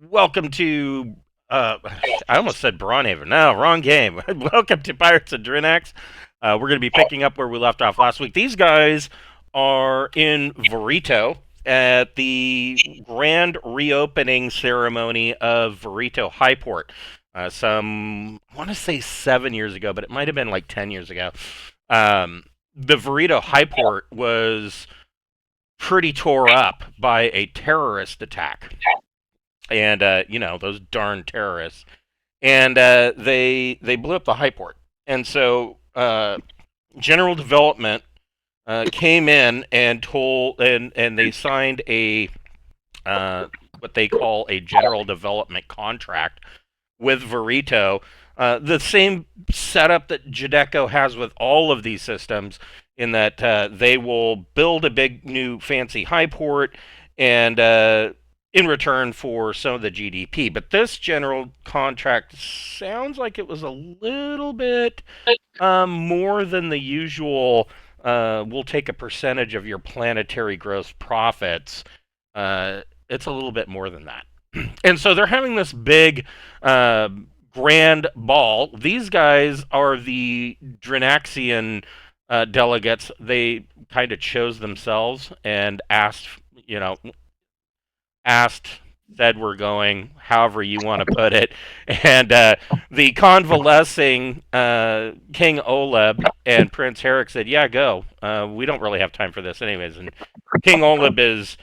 Welcome to, I almost said Braunhaven. No, wrong game. Welcome to Pirates of Drinax. We're going to be picking up where we left off last week. These guys are in Vorito at the grand reopening ceremony of Vorito Highport. I want to say 7 years ago, but it might have been like 10 years ago. The Vorito Highport was pretty tore up by a terrorist attack, and those darn terrorists, and they blew up the high port, and so general development came in and told, and they signed a what they call a general development contract with Vorito. The same setup that Jadeco has with all of these systems, in that they will build a big new fancy high port, and in return for some of the GDP. But this general contract sounds like it was a little bit more than the usual. We'll take a percentage of your planetary gross profits. It's a little bit more than that. And so they're having this big grand ball. These guys are the Drinaxian delegates. They kind of chose themselves and asked, said we're going, however you want to put it. And the convalescing King Oleb and Prince Herrick said, yeah, go. We don't really have time for this anyways. And King Oleb is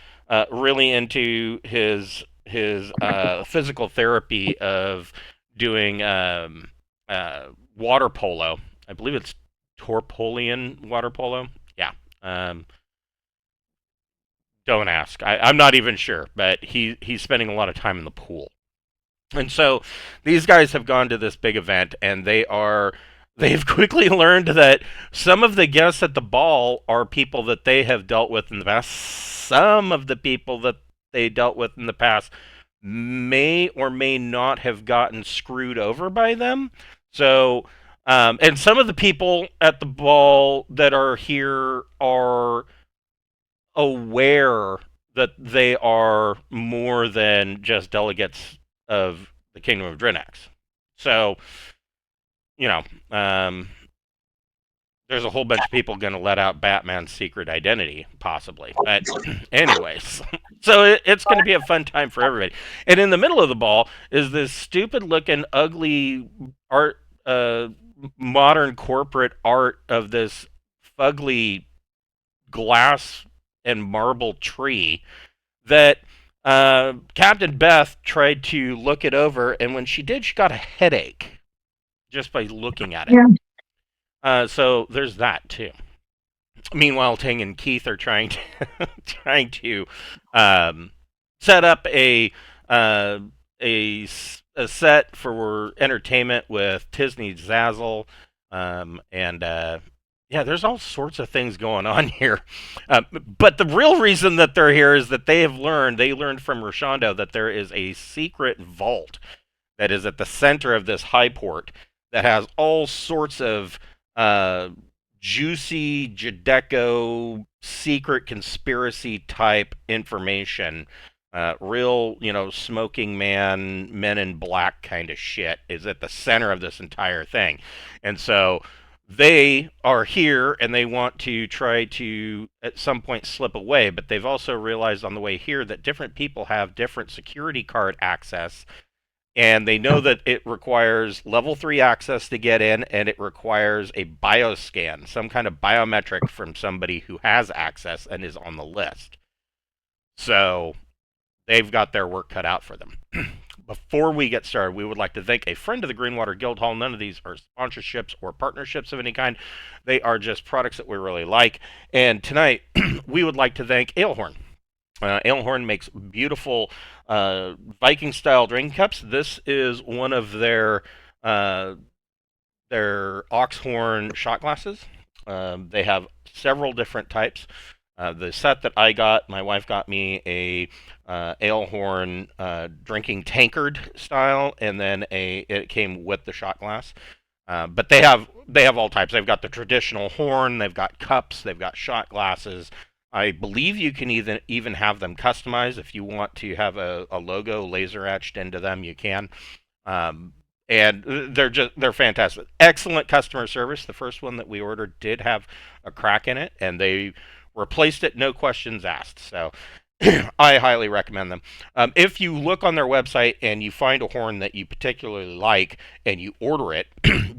really into his physical therapy of doing water polo. I believe it's Torpolian water polo. Yeah. Don't ask. I'm not even sure, but he's spending a lot of time in the pool. And so these guys have gone to this big event, and they've quickly learned that some of the guests at the ball are people that they have dealt with in the past. Some of the people that they dealt with in the past may or may not have gotten screwed over by them. So, and some of the people at the ball that are here are aware that they are more than just delegates of the Kingdom of Drinax. So, you know, um, there's a whole bunch of people going to let out Batman's secret identity, possibly. But, anyways, so it's going to be a fun time for everybody. And in the middle of the ball is this stupid looking, ugly art, modern corporate art of this fugly glass and marble tree that Captain Beth tried to look it over, and when she did, she got a headache just by looking at it. Yeah. So there's that too. Meanwhile, Ting and Keith are trying to trying to set up uh, a a set for entertainment with Tisney Zazzle, and yeah, there's all sorts of things going on here. But the real reason that they're here is that they learned from Roshondo that there is a secret vault that is at the center of this high port that has all sorts of uh, juicy Jadeco secret conspiracy type information. Real, smoking man, men in black kind of shit is at the center of this entire thing. And so they are here and they want to try to at some point slip away, but they've also realized on the way here that different people have different security card access, and they know that it requires level 3 access to get in, and it requires a bioscan, some kind of biometric from somebody who has access and is on the list. So they've got their work cut out for them. Before we get started, we would like to thank a friend of the Greenwater Guildhall. None of these are sponsorships or partnerships of any kind. They are just products that we really like. And tonight, we would like to thank AleHorn. AleHorn makes beautiful Viking style drinking cups. This is one of uh, their oxhorn shot glasses. They have several different types. The set that I got, my wife got me a AleHorn drinking tankard style, and then it came with the shot glass. But they have all types. They've got the traditional horn, they've got cups, they've got shot glasses, I believe you can even have them customized if you want to have a logo laser etched into them. You can, um, and they're fantastic. Excellent customer service. The first one that we ordered did have a crack in it, and they replaced it, no questions asked. So I highly recommend them. If you look on their website and you find a horn that you particularly like and you order it,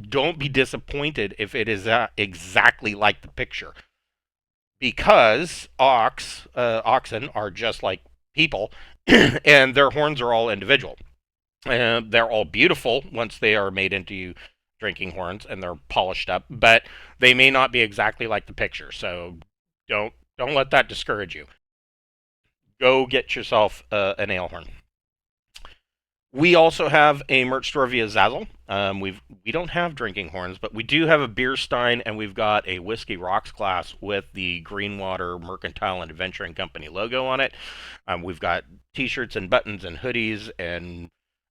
don't be disappointed if it is exactly like the picture, because oxen are just like people, and their horns are all individual. They're all beautiful once they are made into drinking horns and they're polished up, but they may not be exactly like the picture. So don't let that discourage you. Go get yourself an AleHorn. We also have a merch store via Zazzle. We don't have drinking horns, but we do have a beer stein, and we've got a whiskey rocks glass with the Greenwater Mercantile and Adventuring Company logo on it. We've got T-shirts and buttons and hoodies, and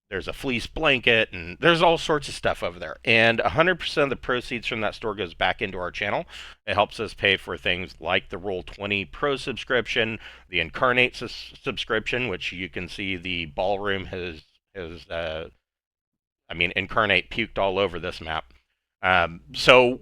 there's a fleece blanket, and there's all sorts of stuff over there. And 100% of the proceeds from that store goes back into our channel. It helps us pay for things like the Roll20 Pro subscription, the Incarnate subscription, which you can see the ballroom has I mean, Incarnate puked all over this map. So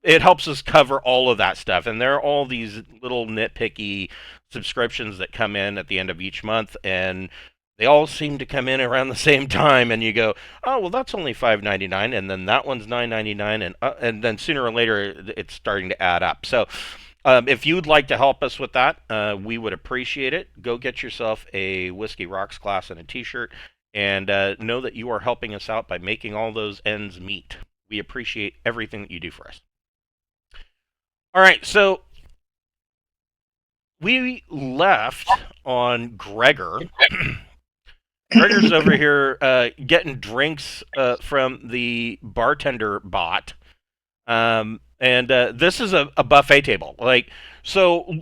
it helps us cover all of that stuff, and there are all these little nitpicky subscriptions that come in at the end of each month, and they all seem to come in around the same time, and you go, oh well, that's only $5.99, and then that one's $9.99, and then sooner or later it's starting to add up. So if you'd like to help us with that, we would appreciate it. Go get yourself a Whiskey Rocks glass and a T-shirt, and know that you are helping us out by making all those ends meet. We appreciate everything that you do for us. All right, so we left on Gregor. Gregor's over here getting drinks from the bartender bot. And this is a buffet table. Like, so,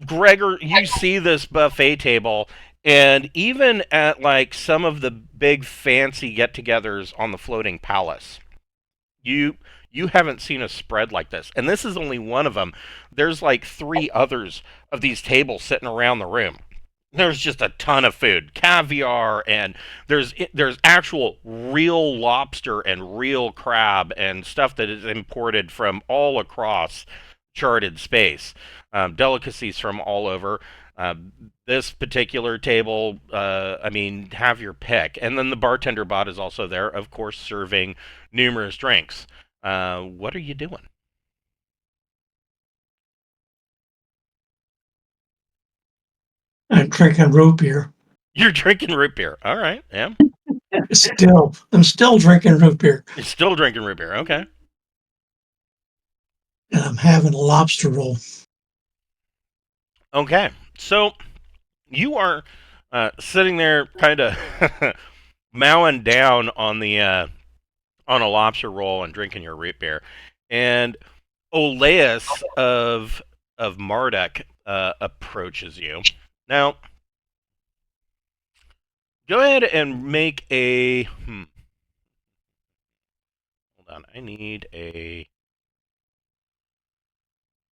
Gregor, you see this buffet table, and even at like some of the big fancy get-togethers on the Floating Palace, you you haven't seen a spread like this. And this is only one of them. There's like 3 others of these tables sitting around the room. There's just a ton of food, caviar, and there's actual real lobster and real crab and stuff that is imported from all across charted space. Delicacies from all over. This particular table, I mean, have your pick. And then the bartender bot is also there, of course, serving numerous drinks. What are you doing? I'm drinking root beer. You're drinking root beer. All right, yeah. I'm still drinking root beer, You're still drinking root beer. Okay. and I'm having a lobster roll. Okay. So you are sitting there, kind of mowing down on a lobster roll and drinking your root beer, and Oleus of Marduk approaches you. Now, go ahead and make a. Hold on, I need a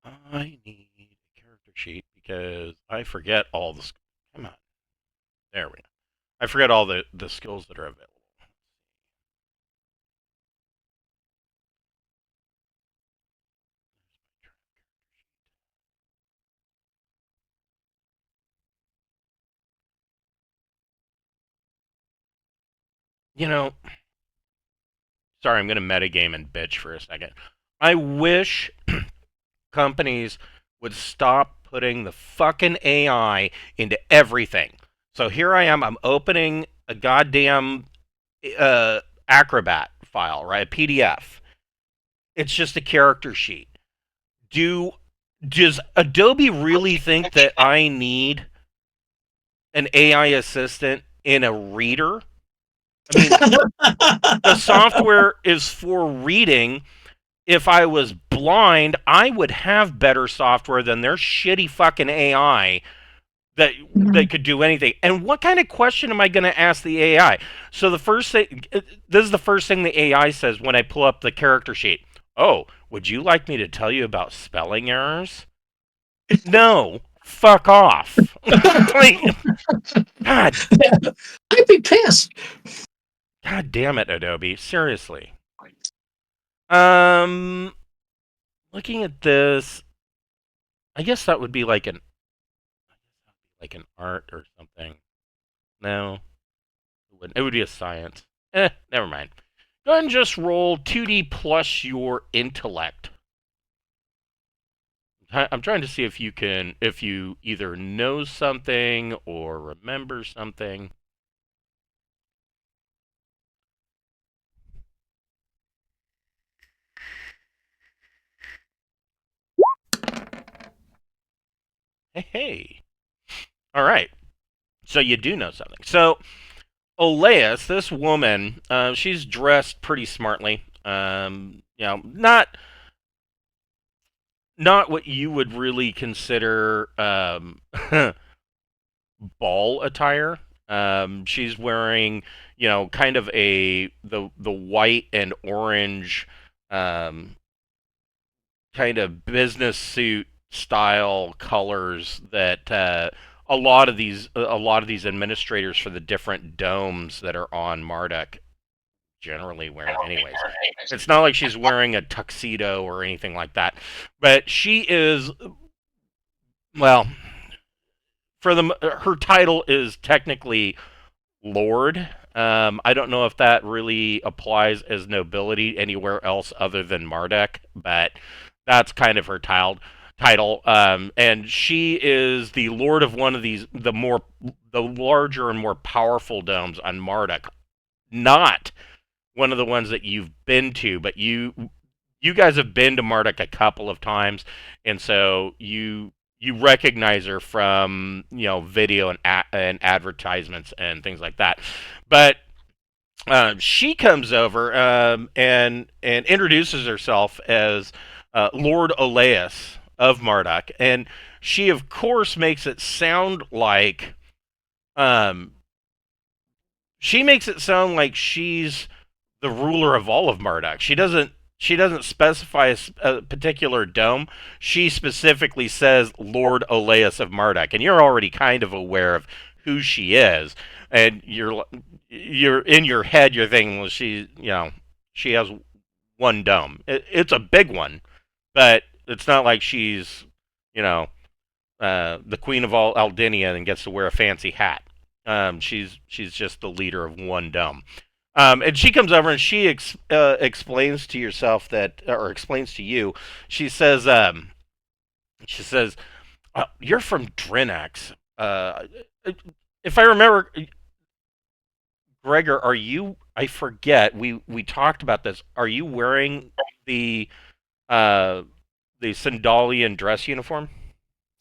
character sheet because I forget all the. Come on, there we go. I forget all the skills that are available. You know, sorry, I'm going to metagame and bitch for a second. I wish companies would stop putting the fucking AI into everything. So here I am, I'm opening a goddamn Acrobat file, right? A PDF. It's just a character sheet. Does Adobe really think that I need an AI assistant in a reader? I mean, the software is for reading. If I was blind, I would have better software than their shitty fucking AI that could do anything. And what kind of question am I going to ask the AI? So the first thing, this is the first thing the AI says when I pull up the character sheet. Oh, would you like me to tell you about spelling errors? No, fuck off. Like, God, I'd be pissed. God damn it, Adobe. Seriously. Um, looking at this, I guess that would be like an art or something. No, it wouldn't. It would be a science. Never mind. Go ahead and just roll 2D plus your intellect. I'm trying to see if you either know something or remember something. Hey, hey. All right. So you do know something. So Oleus, this woman, she's dressed pretty smartly. Not what you would really consider ball attire. She's wearing, kind of the white and orange um, kind of business suit style colors that a lot of these administrators for the different domes that are on Marduk generally wear anyways. It's not like she's wearing a tuxedo or anything like that, but she is, well, her title is technically Lord. I don't know if that really applies as nobility anywhere else other than Marduk, but that's kind of her title. And she is the Lord of one of the larger and more powerful domes on Marduk. Not one of the ones that you've been to, but you guys have been to Marduk a couple of times, and so you recognize her from video and advertisements and things like that. But she comes over and introduces herself as Lord Oleus of Marduk, and she of course makes it sound like um, she's the ruler of all of Marduk. She doesn't specify a particular dome. She specifically says Lord Oleus of Marduk, and you're already kind of aware of who she is, and you're in your head. You're thinking, well, she has one dome. It's a big one, but it's not like she's you know the queen of all Aldinia and gets to wear a fancy hat. She's just the leader of one dome. And she comes over and she explains to yourself or explains to you. She says, "You're from Drinax. If I remember, Gregor, are you? I forget. We talked about this. Are you wearing the uh, the Sandalian dress uniform?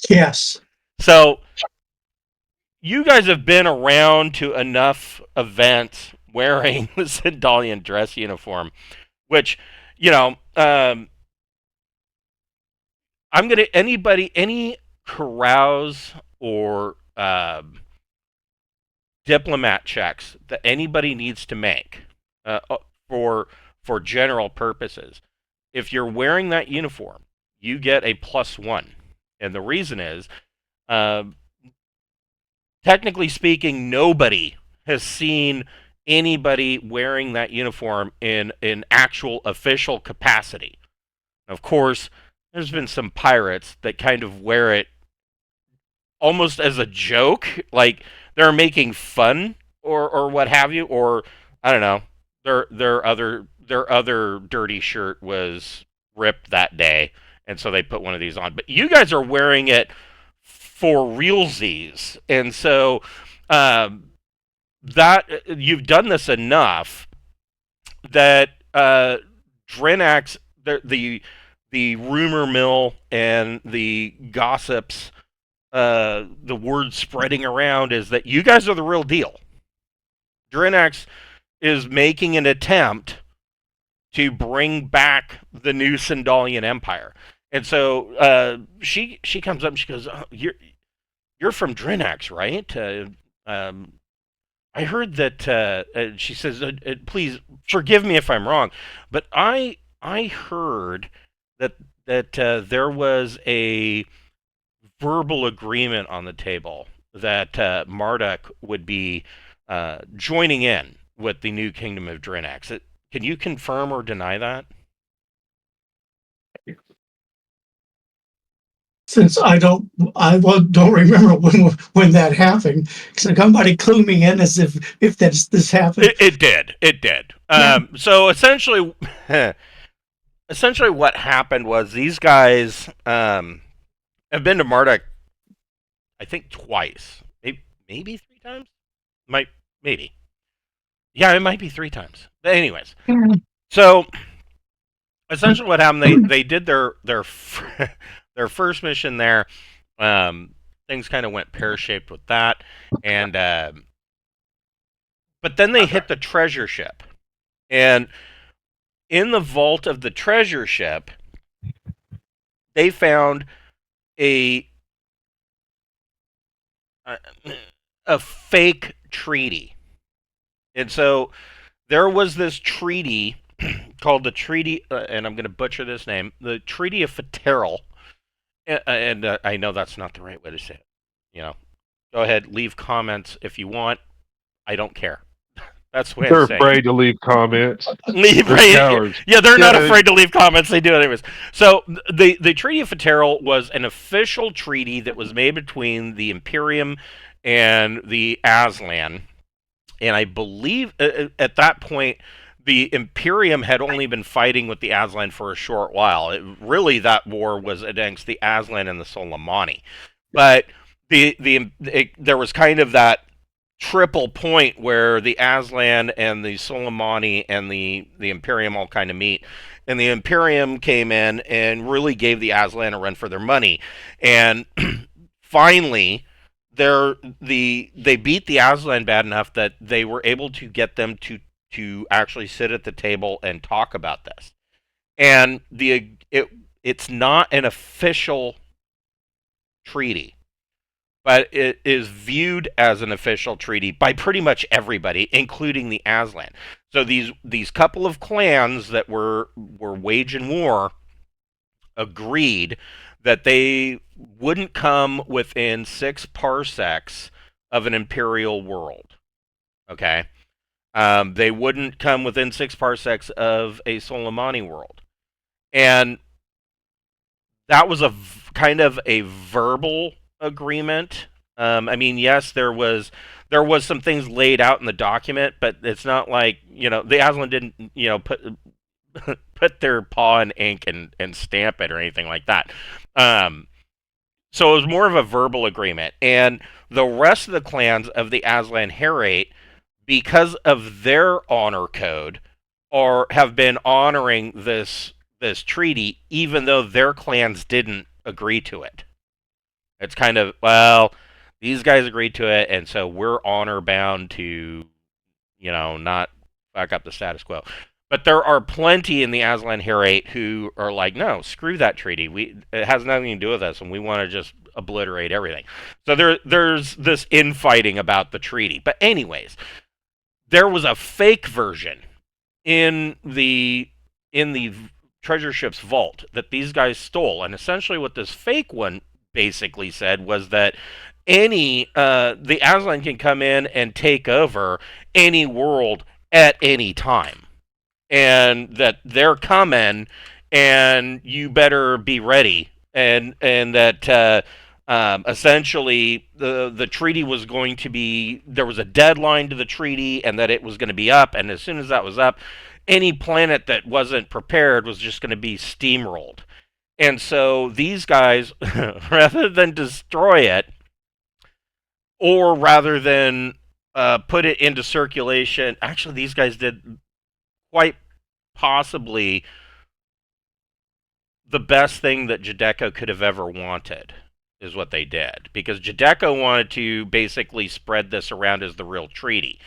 Yes. So you guys have been around to enough events wearing the Sandalian dress uniform, which you know." I'm gonna any carouse or diplomat checks that anybody needs to make for general purposes. If you're wearing that uniform, you get a +1, and the reason is, uh, technically speaking, nobody has seen anybody wearing that uniform in actual official capacity. Of course, there's been some pirates that kind of wear it almost as a joke, like they're making fun or what have you, or I don't know, their other dirty shirt was ripped that day, and so they put one of these on. But you guys are wearing it for realsies, and so that you've done this enough that Drinax, the rumor mill and the gossips, the word spreading around is that you guys are the real deal. Drinax is making an attempt to bring back the new Sandalian Empire, and so she comes up and she goes, oh, "You're from Drinax, right?" I heard that. She says, "Please forgive me if I'm wrong, but I heard that there was a verbal agreement on the table that Marduk would be joining in with the new kingdom of Drinax. Can you confirm or deny that? Since don't remember when that happened. Can somebody clue me in as if this happened? It did. It did. Yeah. So essentially, essentially, what happened was these guys have been to Marduk, I think, twice, maybe three times. Might maybe. Yeah, it might be three times. But anyways, so essentially, what happened? They did their first mission there. Things kind of went pear shaped with that, and but then they hit the treasure ship, and in the vault of the treasure ship, they found a a, a fake treaty, and so there was this treaty called the Treaty, and I'm going to butcher this name, the Treaty of Fateril, and I know that's not the right way to say it. You know, go ahead, leave comments if you want. I don't care. That's the way They're I'm saying it. afraid to leave comments. Leave, They're right? cowards. Yeah, they're not Yeah, afraid to leave comments. They do it anyways. So the Treaty of Fateril was an official treaty that was made between the Imperium and the Aslan, and I believe at that point the Imperium had only been fighting with the Aslan for a short while. Really, that war was against the Aslan and the Soleimani, but there was kind of that triple point where the Aslan and the Soleimani and the Imperium all kind of meet. And the Imperium came in and really gave the Aslan a run for their money. And finally, they beat the Aslan bad enough that they were able to get them to actually sit at the table and talk about this. And it's not an official treaty, but it is viewed as an official treaty by pretty much everybody, including the Aslan. So these couple of clans that were waging war agreed that they wouldn't come within 6 parsecs of an imperial world. Okay, they wouldn't come within 6 parsecs of a Soleimani world, and that was kind of a verbal agreement. I mean, yes, there was some things laid out in the document, but it's not like, the Aslan didn't put their paw in ink and stamp it or anything like that. So it was more of a verbal agreement, and the rest of the clans of the Aslan Herate, because of their honor code, have been honoring this treaty, even though their clans didn't agree to it. It's kind of, well, these guys agreed to it, and so we're honor bound to, not fuck up the status quo. But there are plenty in the Aslan Herate who are like, no, screw that treaty. It has nothing to do with us, and we want to just obliterate everything. So there's this infighting about the treaty. But anyways, there was a fake version in the treasure ship's vault that these guys stole, and essentially what this fake one basically said was that the Aslan can come in and take over any world at any time, and that they're coming, and you better be ready, and that essentially the treaty was going to be, there was a deadline to the treaty, and that it was going to be up, and as soon as that was up, any planet that wasn't prepared was just going to be steamrolled. And so these guys, rather than destroy it, or rather than put it into circulation, actually these guys did quite possibly the best thing that Judecca could have ever wanted, is what they did. Because Judecca wanted to basically spread this around as the real treaty.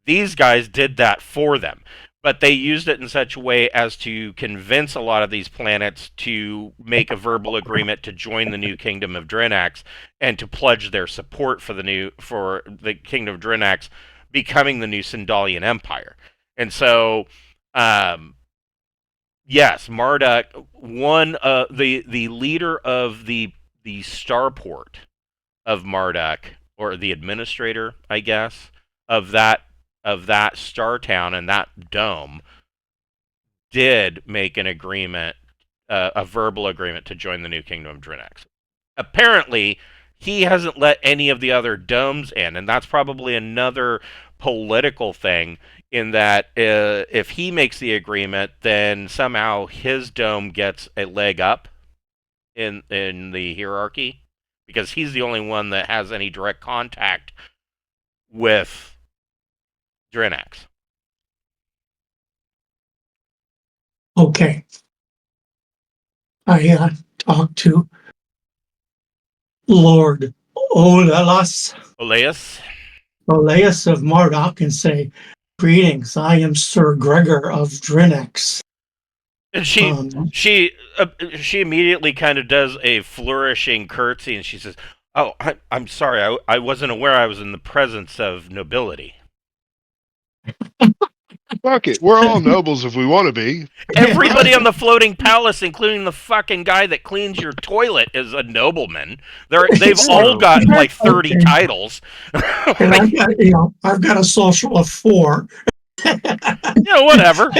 These guys did that for them. But they used it in such a way as to convince a lot of these planets to make a verbal agreement to join the new kingdom of Drinax and to pledge their support for the kingdom of Drinax becoming the new Sindalian Empire. And so, yes, Marduk, the leader of the the starport of Marduk, or the administrator, I guess, of that star town and that dome, did make an agreement, a verbal agreement to join the new kingdom of Drinax. Apparently, he hasn't let any of the other domes in, and that's probably another political thing. In that, if he makes the agreement, then somehow his dome gets a leg up in the hierarchy, because he's the only one that has any direct contact with Drinax. Okay. I talked to Lord Oleus? Olaus of Marduk and say, "Greetings, I am Sir Gregor of Drinax." And she Um, she she immediately kind of does a flourishing curtsy, and she says, "Oh, I'm sorry. I wasn't aware I was in the presence of nobility." Fuck it. We're all nobles if we want to be. Everybody on the floating palace, including the fucking guy that cleans your toilet, is a nobleman. They've all True. got like 30 Okay. titles. and I've got a social of 4. Whatever.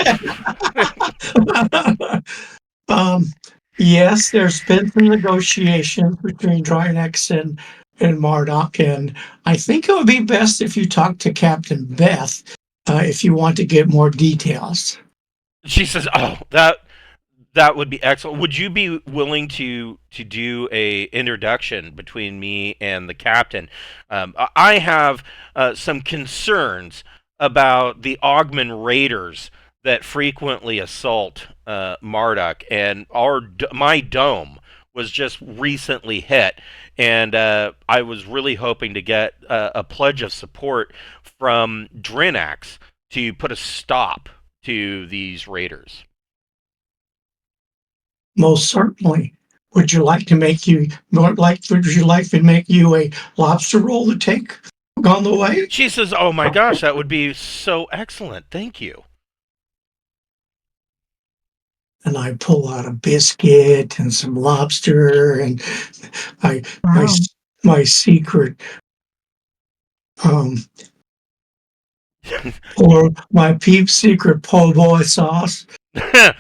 Yes, there's been some negotiations between Drinax and Marduk, and I think it would be best if you talk to Captain Beth if you want to get more details. She says, "Oh, that would be excellent. Would you be willing to do a introduction between me and the captain? I have some concerns about the Augman raiders that frequently assault Marduk, and my dome was just recently hit, and I was really hoping to get a pledge of support from Drinax to put a stop to these raiders." Most certainly. Would you like to make you would you like to make you a lobster roll to take on the way? She says, "Oh my gosh, that would be so excellent. Thank you." And I pull out a biscuit and some lobster and I my Wow. my secret um or my Peep secret po' boy sauce. The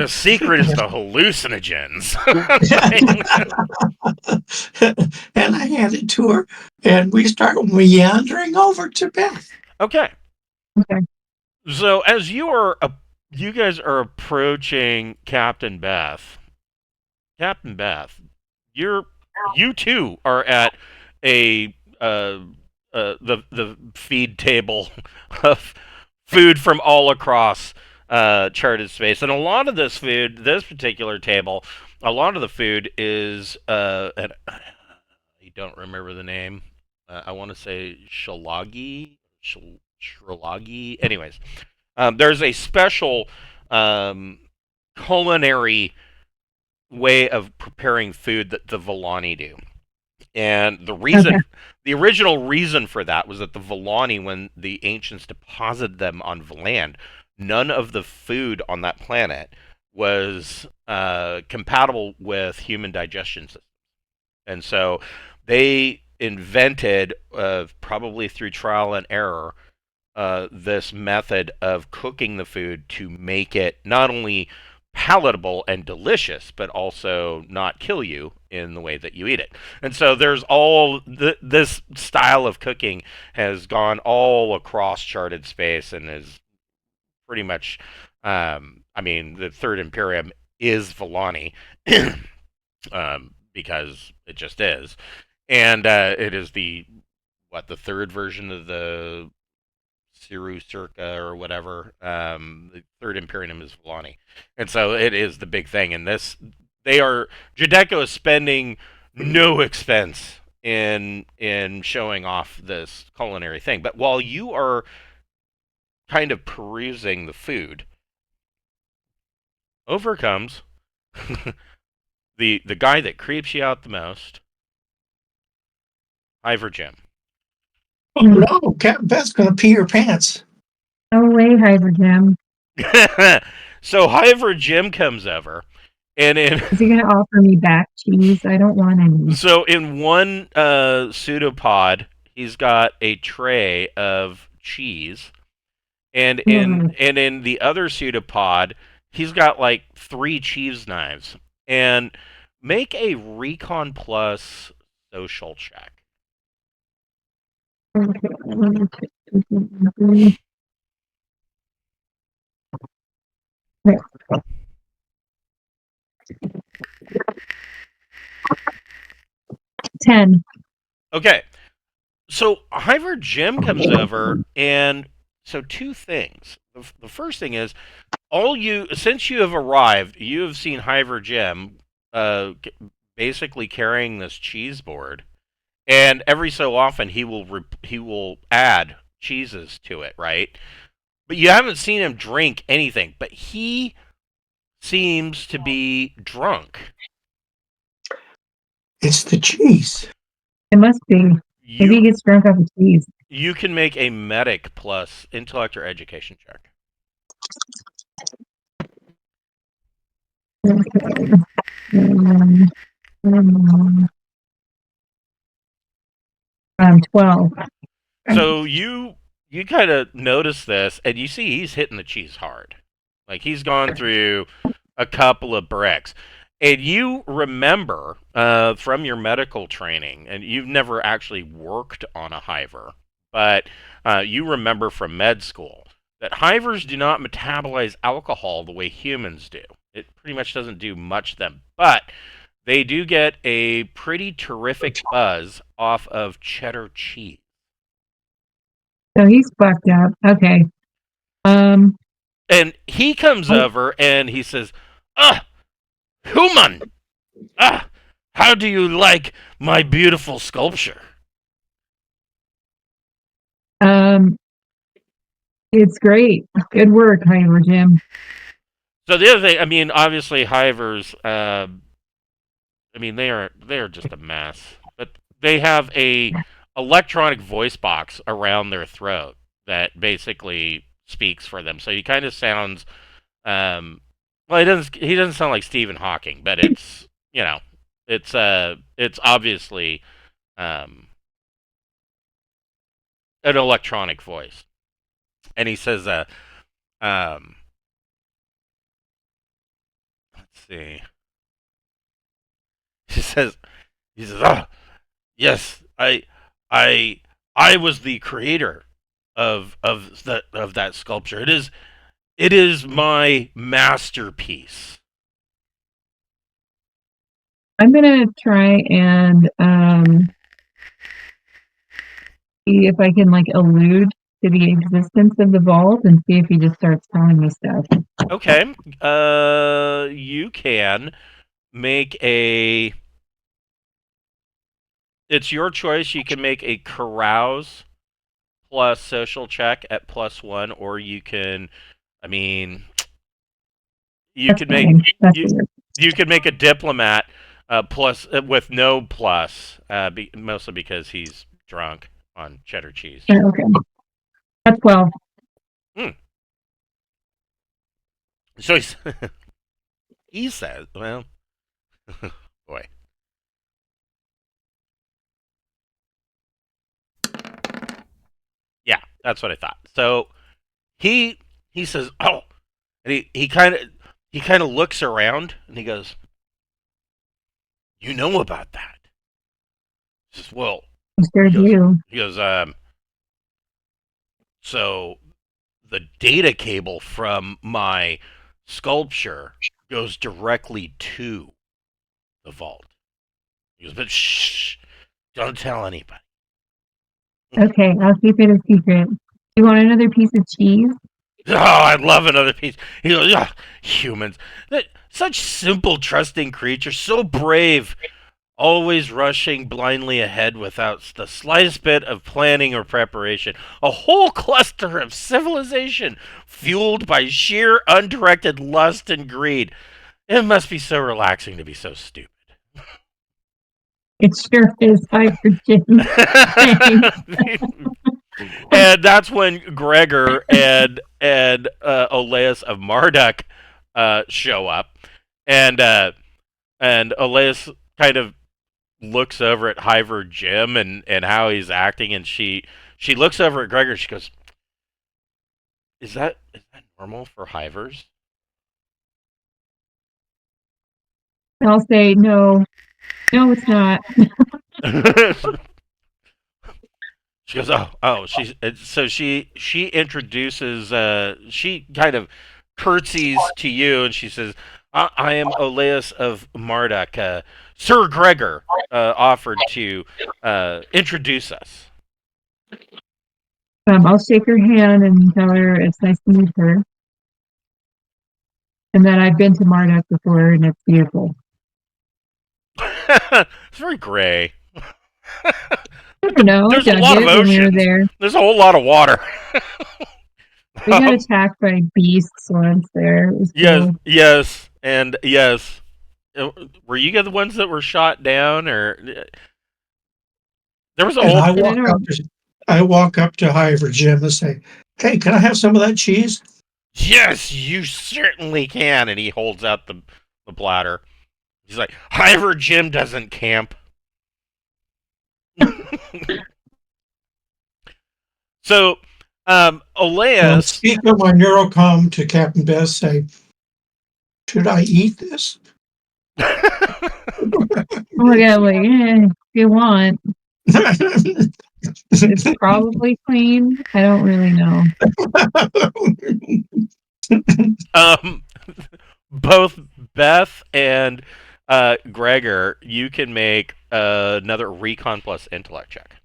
secret is the hallucinogens. And I hand it to her, and we start meandering over to Beth. Okay. Okay. So as you guys are approaching Captain Beth, you too are at a the feed table of food from all across charted space, and a lot of this particular table, a lot of the food is and I don't remember the name. I want to say Shalagi. Anyways, there's a special culinary way of preparing food that the Volani do. And the original reason for that was that the Volani, when the ancients deposited them on land, none of the food on that planet was compatible with human digestion systems. And so they invented, probably through trial and error, this method of cooking the food to make it not only palatable and delicious, but also not kill you in the way that you eat it. And so there's this style of cooking has gone all across charted space and is pretty much, the Third Imperium is Volani, because it just is, and it is the third version of the Siru Circa or whatever. The Third Imperium is Volani, and so it is the big thing. And Judecco is spending no expense in showing off this culinary thing. But while you are kind of perusing the food, over comes the guy that creeps you out the most, Ivor Jim. Oh no, Captain Beth's gonna pee her pants. No way, Hyper Jam. So Ivor Jim comes over, And in Is he going to offer me back cheese? I don't want any. so in one pseudopod, he's got a tray of cheese, and in the other pseudopod, he's got like 3 cheese knives. And make a Recon Plus social check. $10. Okay. So Hiver Jim comes over, and so 2 things. The first thing is, since you have arrived, you have seen Hiver Jim basically carrying this cheese board, and every so often he will add cheeses to it, right? But you haven't seen him drink anything, but he seems to be drunk. It's the cheese. It must be. Maybe he gets drunk off of cheese. You can make a medic plus intellect or education check. 12. So you kind of notice this, and you see he's hitting the cheese hard. Like, he's gone through a couple of bricks. And you remember from your medical training, and you've never actually worked on a hiver, but you remember from med school that hivers do not metabolize alcohol the way humans do. It pretty much doesn't do much to them, but they do get a pretty terrific buzz off of cheddar cheese. So he's fucked up. Okay. And he comes over and he says, human! How do you like my beautiful sculpture? It's great. Good work, Hiver Jim. So the other thing, I mean, obviously hivers, I mean, they are just a mess, but they have a electronic voice box around their throat that basically speaks for them. So he kind of sounds, well, he doesn't sound like Stephen Hawking, but it's, you know, it's obviously an electronic voice. And he says, let's see. He says, yes, I was the creator of that sculpture. It is my masterpiece. I'm gonna try and see if I can like allude to the existence of the vault and see if he just starts telling me stuff. Okay. You can make a. It's your choice. You can make a carouse plus social check at +1, or you can. I mean, you can make you can make a diplomat plus with no plus, mostly because he's drunk on cheddar cheese. Okay. That's 12. So he says, well, boy. Yeah, that's what I thought. So he says, oh, and he kind of looks around and he goes, you know about that? He says, well, I sure do. He goes, so the data cable from my sculpture goes directly to the vault. He goes, but shh, don't tell anybody. Okay, I'll keep it a secret. You want another piece of cheese? Oh, I'd love another piece. He goes, oh, humans. Such simple, trusting creatures, so brave, always rushing blindly ahead without the slightest bit of planning or preparation. A whole cluster of civilization fueled by sheer, undirected lust and greed. It must be so relaxing to be so stupid. It sure is, Hiver Jim. And that's when Gregor and Oleus of Marduk show up. and Elias kind of looks over at Hiver Jim and how he's acting, and she looks over at Gregor. She goes, "Is that normal for Hivers?" I'll say no, it's not. She goes, oh. She introduces. She kind of curtsies to you, and she says, "I am Oleus of Marduk. Sir Gregor offered to introduce us." I'll shake her hand and tell her it's nice to meet her, and that I've been to Marduk before, and it's beautiful. It's very gray. I don't know. There's a dug lot of it when we were oceans. there. There's a whole lot of water. We got attacked by beasts once there. It was Yes, cool. yes, and yes. Were you the ones that were shot down, or there was a And whole? I walk up to Hiver Jim and say, "Hey, can I have some of that cheese?" Yes, you certainly can. And he holds out the platter. He's like, Hiver Jim doesn't camp. So, I'll Oleus. speak of my neurocom to Captain Bess. Say, "Should I eat this?" Oh my god, like, if you want. It's probably clean. I don't really know. Both Beth and Gregor, you can make another Recon plus Intellect check.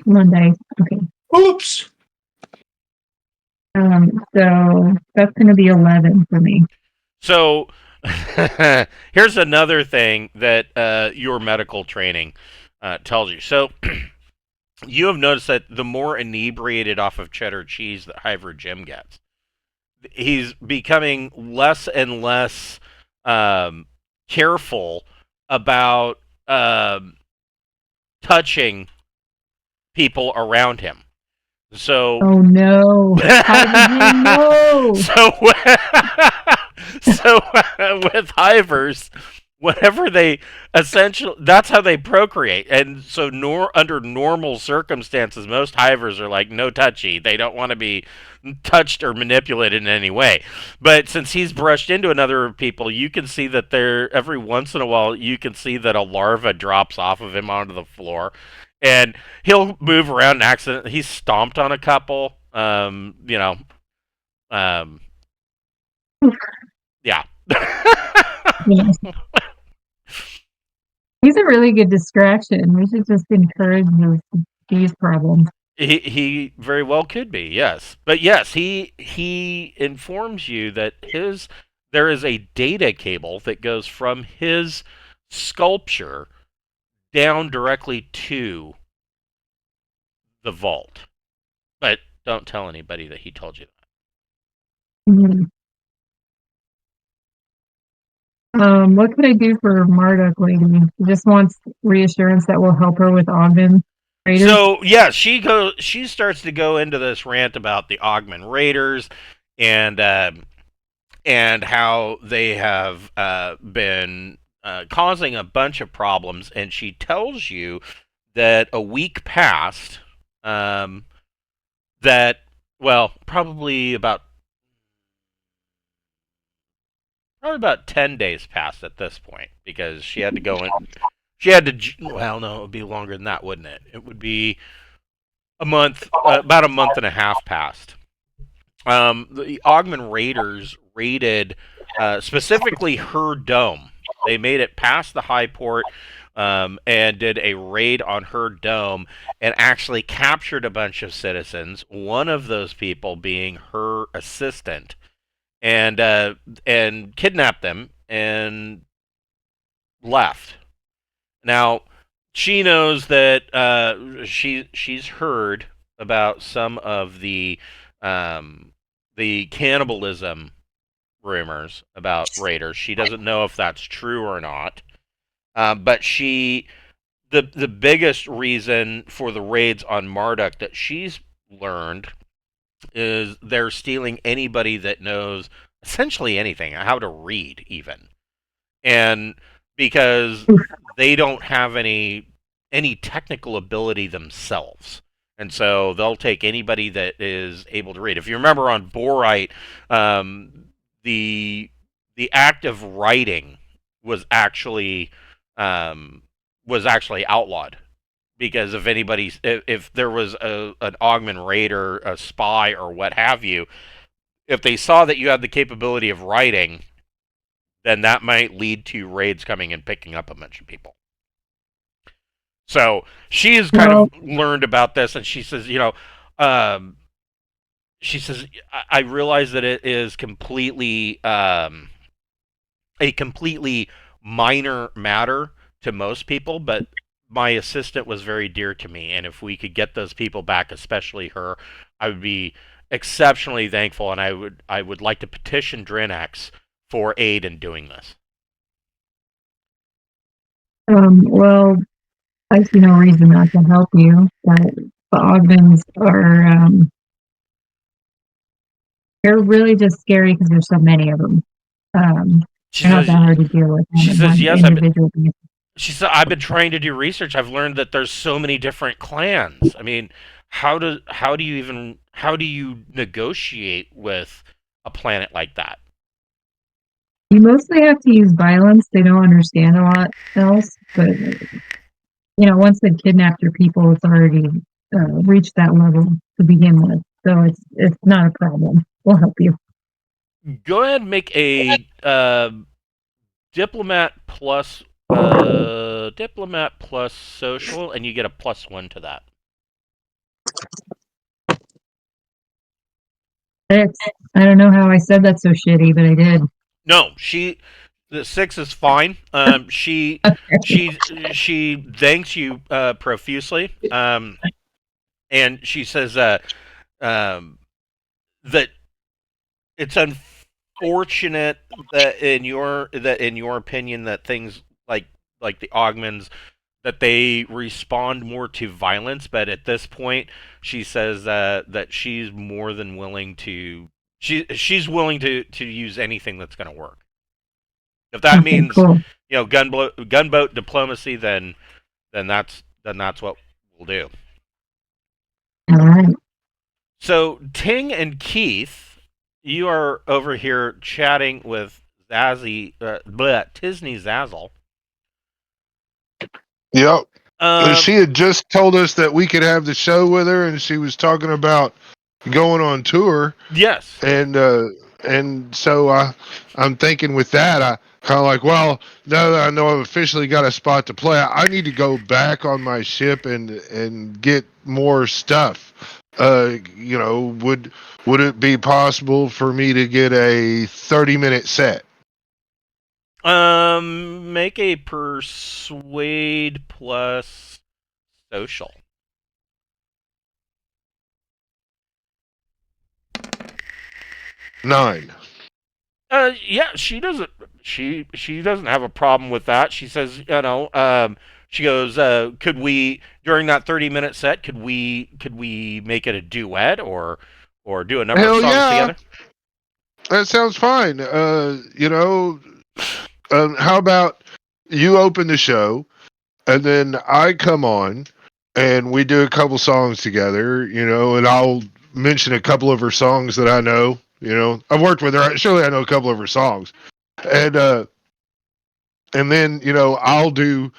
Monday. Okay. Oops. So that's going to be 11 for me. So here's another thing that your medical training tells you. So you have noticed that the more inebriated off of cheddar cheese that Hiver Jim gets, he's becoming less and less careful about touching people around him. So oh no, no. So with hivers, whenever they essentially, that's how they procreate, and so under normal circumstances, most hivers are like no touchy. They don't want to be touched or manipulated in any way. But since he's brushed into another people, you can see that there every once in a while you can see that a larva drops off of him onto the floor. And he'll move around an accident. He's stomped on a couple. Yeah. He's a really good distraction. We should just encourage these problems. He very well could be, yes. But yes, he informs you that there is a data cable that goes from his sculpture down directly to the vault. But don't tell anybody that he told you that. Mm-hmm. What could I do for Marduk lady? She just wants reassurance that will help her with Ogden Raiders. So yeah, she starts to go into this rant about the Ogden Raiders and how they have been causing a bunch of problems, and she tells you that a week passed. That probably about 10 days passed at this point, because she had to go in. She had to. Well, no, it would be longer than that, wouldn't it? It would be a month, about a month and a half passed. The Ogden Raiders raided specifically her dome. They made it past the Highport and did a raid on her dome and actually captured a bunch of citizens. One of those people being her assistant, and kidnapped them and left. Now, she knows that she's heard about some of the cannibalism rumors about raiders. She doesn't know if that's true or not, but she the biggest reason for the raids on Marduk that she's learned is they're stealing anybody that knows essentially anything, how to read even. And because they don't have any technical ability themselves. And so they'll take anybody that is able to read. If you remember on Borite, the act of writing was actually outlawed, because if there was an augment raider, a spy, or what have you, if they saw that you had the capability of writing, then that might lead to raids coming and picking up a bunch of people. So she has kind of learned about this, and she says, she says, I realize that it is completely a completely minor matter to most people, but my assistant was very dear to me, and if we could get those people back, especially her, I would be exceptionally thankful, and I would like to petition Drinax for aid in doing this. Well, I see no reason not to help you. But the Ogdens are, they're really just scary because there's so many of them. They're not that hard to deal with. She says, yes, individual. She said, I've been trying to do research. I've learned that there's so many different clans. I mean, how do you negotiate with a planet like that? You mostly have to use violence. They don't understand a lot else, but once they've kidnapped your people, it's already reached that level to begin with. So it's not a problem. We'll help you. Go ahead and make a diplomat plus social, and you get a +1 to that. I don't know how I said that so shitty, but I did. No, the 6 is fine. She thanks you profusely. And she says that it's unfortunate that in your opinion that things like the augments, that they respond more to violence, but at this point she says that she's more than willing to she's willing to use anything that's going to work. If that means cool. gunboat diplomacy, then that's what we'll do. All right. So Ting and Keith, you are over here chatting with Tisney Zazzle. Yep. She had just told us that we could have the show with her, and she was talking about going on tour. Yes. And so I'm thinking with that, I kind of like, well, now that I know I've officially got a spot to play, I need to go back on my ship and get more stuff. Would it be possible for me to get a 30-minute set? Make a persuade plus social. 9. Yeah, she doesn't. She doesn't have a problem with that. She says, she goes, could we, during that 30-minute set, could we make it a duet or do a number of songs together? That sounds fine. How about you open the show, and then I come on, and we do a couple songs together, and I'll mention a couple of her songs that I know. I've worked with her. Surely I know a couple of her songs. And then, I'll do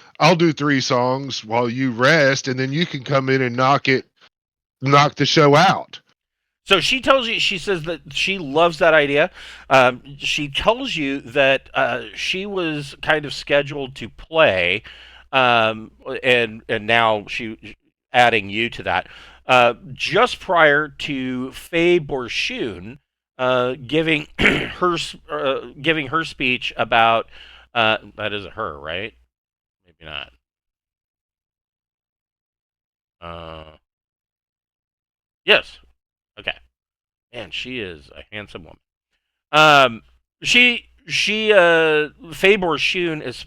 3 songs while you rest, and then you can come in and knock the show out. So she tells you, she says that she loves that idea. She tells you that she was kind of scheduled to play, and now she adding you to that, just prior to Faye Borshun giving her speech about that isn't her, right? Maybe not. Yes. Okay. Man, she is a handsome woman. Faye Borshun is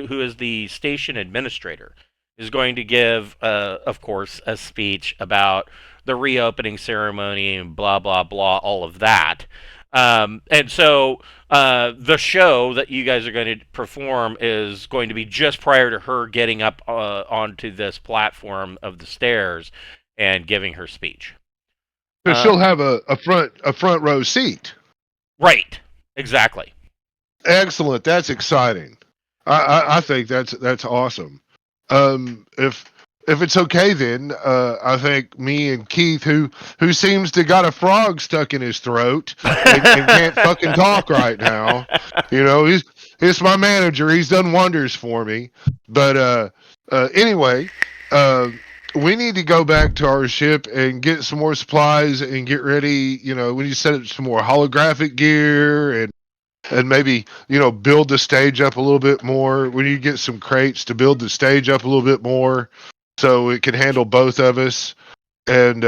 who is the station administrator, is going to give, of course, a speech about the reopening ceremony and blah blah blah, all of that. And so the show that you guys are going to perform is going to be just prior to her getting up onto this platform of the stairs and giving her speech. So she'll have a front row seat. Right. Exactly. Excellent. That's exciting. I think that's awesome. If it's okay, then I think me and Keith, who seems to got a frog stuck in his throat and can't fucking talk right now, he's my manager. He's done wonders for me. But anyway, we need to go back to our ship and get some more supplies and get ready. We need to set up some more holographic gear and maybe build the stage up a little bit more. We need to get some crates to build the stage up a little bit more so it can handle both of us. And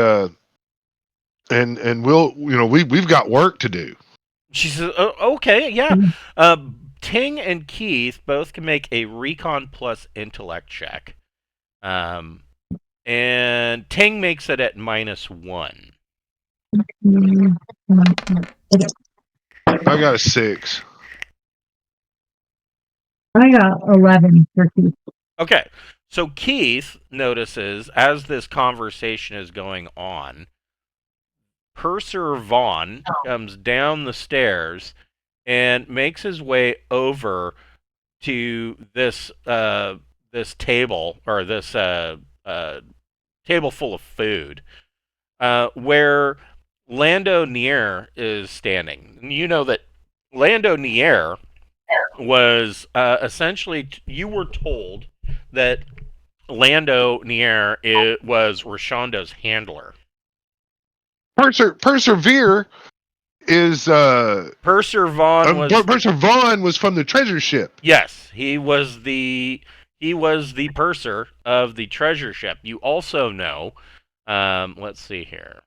we'll we've got work to do. She says, oh, "Okay, yeah." Ting and Keith both can make a Recon plus Intellect check, and Ting makes it at -1. I got a 6. I got 11 for Keith. Okay, so Keith notices as this conversation is going on, Purser Vaughn comes down the stairs and makes his way over to this this table, or this table full of food, where Lando Nier is standing. And you know that Lando Nier was essentially, you were told that Lando Nier was Rashonda's handler. Persevere is Purser Vaughn was Purser Vaughn was from the treasure ship. Yes, he was the purser of the treasure ship. You also know, let's see here.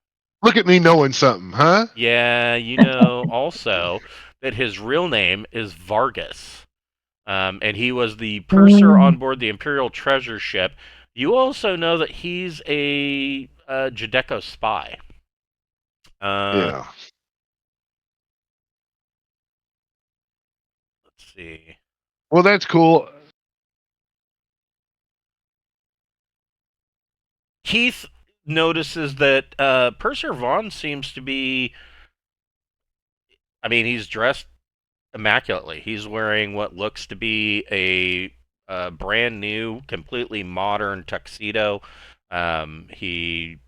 Look at me knowing something, huh? Yeah, you know also that his real name is Vargas, and he was the purser on board the Imperial treasure ship. You also know that he's a Judecco spy. Yeah. Let's see. Well, that's cool. Keith notices that Purser Vaughn seems to be, I mean, he's dressed immaculately. He's wearing what looks to be a brand new, completely modern tuxedo. He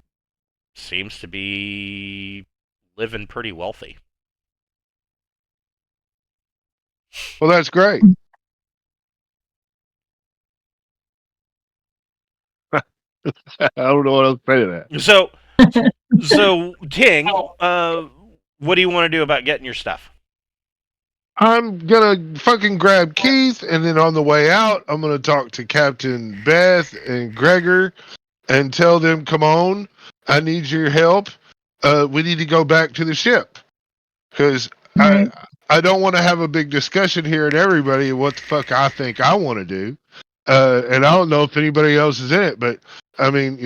seems to be living pretty wealthy. Well, that's great. I don't know what else to say to that. So Ting, what do you want to do about getting your stuff? I'm gonna fucking grab Keith, and then on the way out, I'm gonna talk to Captain Beth and Gregor and tell them, "Come on, I need your help. We need to go back to the ship because I don't want to have a big discussion here and everybody what the fuck I think I want to do, and I don't know if anybody else is in it, but I mean,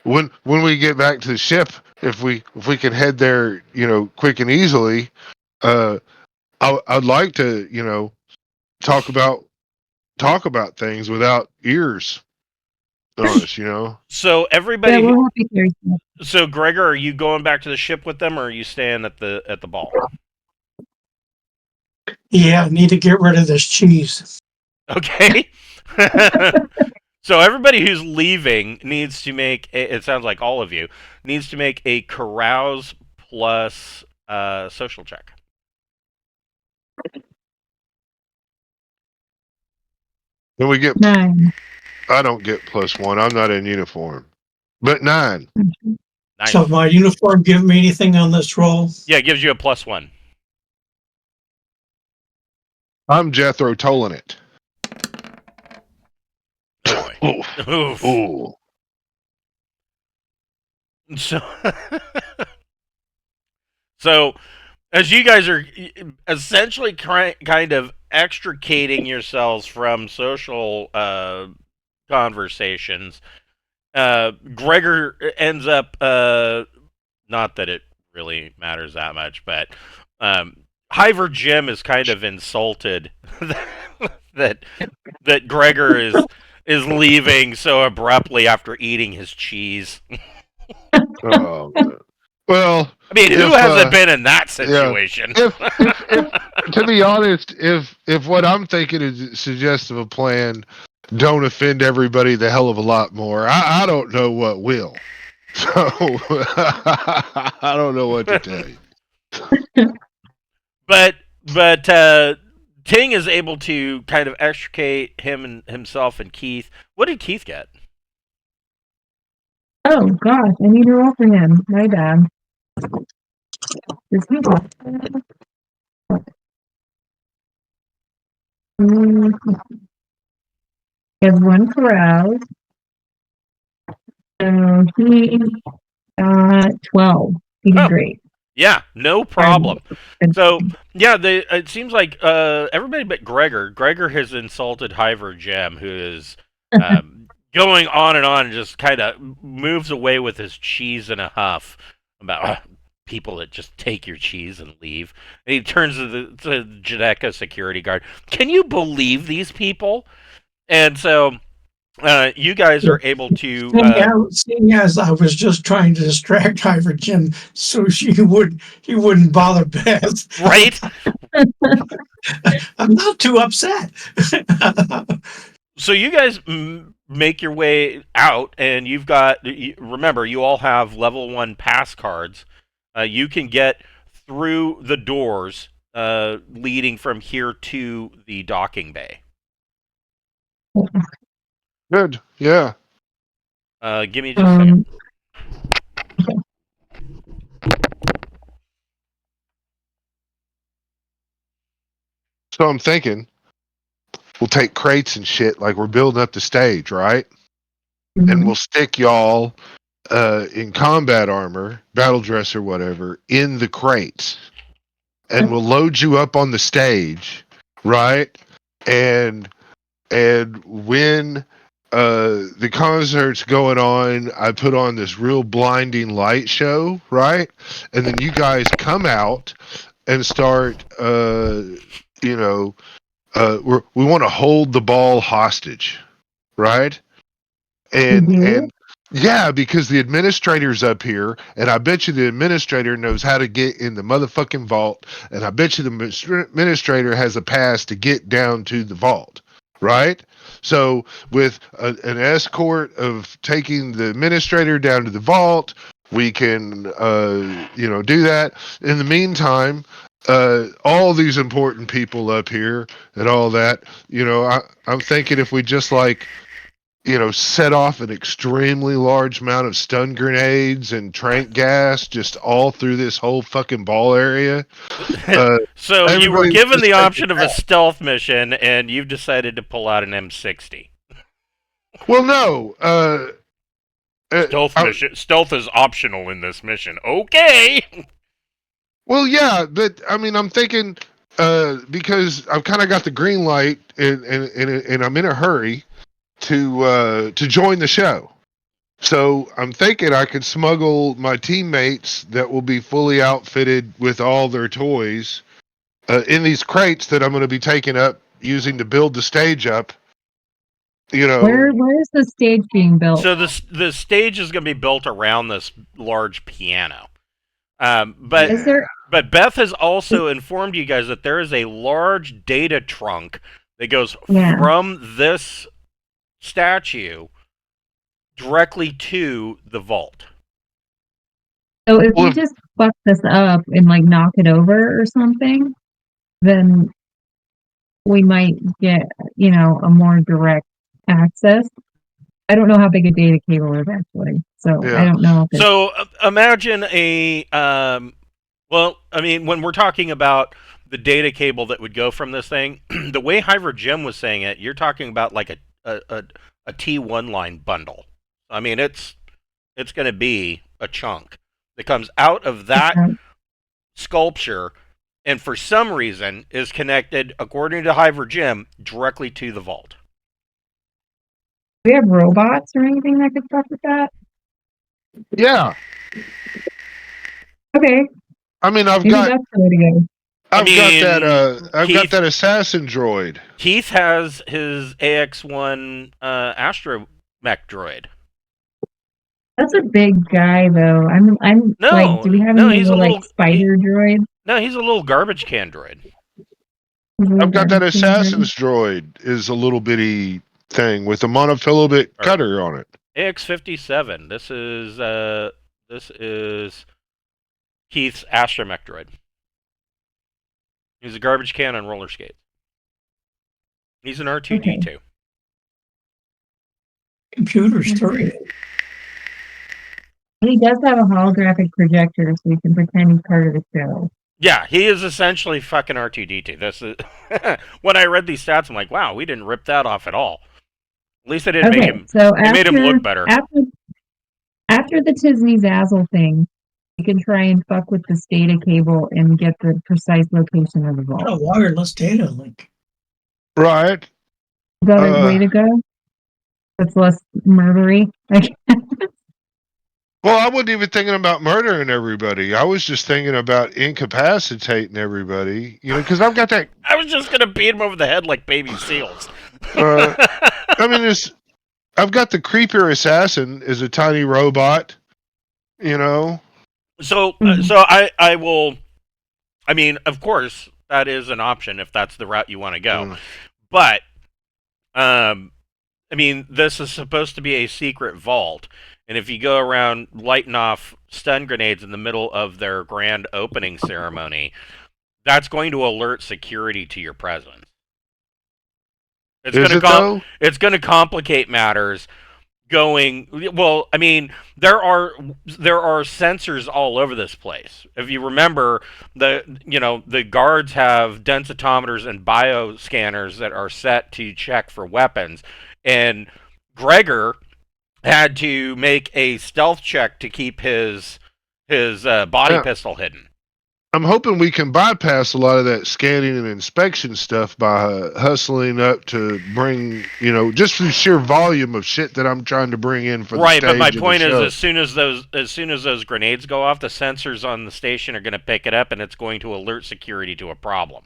when we get back to the ship, if we can head there, quick and easily, I'd like to, talk about things without ears on us, So everybody. Yeah, we'll be there. So Gregor, are you going back to the ship with them, or are you staying at the ball? Yeah, I need to get rid of this cheese. Okay. So everybody who's leaving needs to make, it sounds like all of you, needs to make a carouse plus social check. Then we get 9. I don't get +1. I'm not in uniform. But 9. Nice. So my uniform give me anything on this roll? Yeah, it gives you a +1. I'm Jethro Tolling it. Oh boy. Oof. Ooh. So as you guys are essentially kind of extricating yourselves from social conversations, Gregor ends up, not that it really matters that much, but Hiver Jim is kind of insulted that that Gregor is leaving so abruptly after eating his cheese. Oh, well, I mean, who if hasn't been in that yeah, situation? if to be honest, if what I'm thinking is suggestive of a plan, don't offend everybody the hell of a lot more. I don't know what will. So I don't know what to tell you. but Ting is able to kind of extricate himself and Keith. What did Keith get? Oh gosh, I need to roll for him. My bad. Does he he has one carouse. So he 12. He did Oh, great. yeah, no problem. So yeah, it seems like everybody but Gregor. Gregor has insulted Hiver Gem, who is going on and just kind of moves away with his cheese in a huff about people that just take your cheese and leave. And he turns to the Janeka security guard. Can you believe these people? And so you guys are able to. Seeing as I was just trying to distract Hiver Jim so he wouldn't bother Beth. Right? I'm not too upset. So you guys make your way out, and you've got. Remember, you all have level 1 pass cards. You can get through the doors leading from here to the docking bay. Good, yeah. Give me just a second. So I'm thinking we'll take crates and shit like we're building up the stage, right? And we'll stick y'all in combat armor, battle dress or whatever, in the crates. And we'll load you up on the stage, right? And when the concert's going on, I put on this real blinding light show, right? And then you guys come out and start, we want to hold the ball hostage, right? And yeah, because the administrator's up here, and I bet you the administrator knows how to get in the motherfucking vault, and I bet you the administrator has a pass to get down to the vault, right? So with an escort of taking the administrator down to the vault, we can, do that. In the meantime, all these important people up here and all that, I'm thinking if we just set off an extremely large amount of stun grenades and trank gas just all through this whole fucking ball area. So you were everybody given just the take option a of a stealth mission, and you've decided to pull out an M60. Well, no. Stealth is optional in this mission. Okay. Well, yeah, but I mean, I'm thinking because I've kind of got the green light, and I'm in a hurry to join the show. So I'm thinking I could smuggle my teammates that will be fully outfitted with all their toys in these crates that I'm going to be taking up using to build the stage up. Where is the stage being built? So the stage is going to be built around this large piano. But Beth has also informed you guys that there is a large data trunk that goes from this statue directly to the vault. So if we just fuck this up and knock it over or something, then we might get, a more direct access. I don't know how big a data cable is actually, so I don't know. So imagine when we're talking about the data cable that would go from this thing, the way Hiver Jim was saying it, you're talking about like a T1 line bundle. I mean, it's going to be a chunk that comes out of that sculpture, and for some reason is connected, according to Hiver Jim, directly to the vault. we have robots or anything that could fuck with that? Yeah. Okay, I mean, I've maybe got that's the way to go. I've Keith, got that assassin droid. Keith has his AX1 astromech droid. That's a big guy, though. I'm like, do we have any he's a little, like, little spider droid? No, he's a little garbage can droid. I've got that assassin's droid is a little bitty thing with a monofilament cutter on it. AX57. This is Keith's astromech droid. He's a garbage can on roller skates. He's an R2D2. Okay. Computer story. He does have a holographic projector, so he can pretend he's part of the show. Yeah, he is essentially fucking R2D2. This is when I read these stats, I'm like, wow, we didn't rip that off at all. At least they didn't make him. So they made him look better. After the Tisney Zazzle thing, you can try and fuck with this data cable and get the precise location of the vault. A wireless data link. Right. Is that a way to go? That's less murdery. Well, I wasn't even thinking about murdering everybody. I was just thinking about incapacitating everybody. You know, because I've got that. I was just gonna beat him over the head like baby seals. I mean, I've got the creepier assassin is a tiny robot. You know. So I will. I mean, of course, that is an option if that's the route you want to go. But, I mean, this is supposed to be a secret vault. And if you go around lighting off stun grenades in the middle of their grand opening ceremony, that's going to alert security to your presence. It's going to complicate matters. Well, I mean, there are sensors all over this place. If you remember, the guards have densitometers and bioscanners that are set to check for weapons, and Gregor had to make a stealth check to keep his body pistol hidden. I'm hoping we can bypass a lot of that scanning and inspection stuff by hustling up to bring, just the sheer volume of shit that I'm trying to bring in for the stage. Right, but my point is, as soon as those grenades go off, the sensors on the station are going to pick it up, and it's going to alert security to a problem.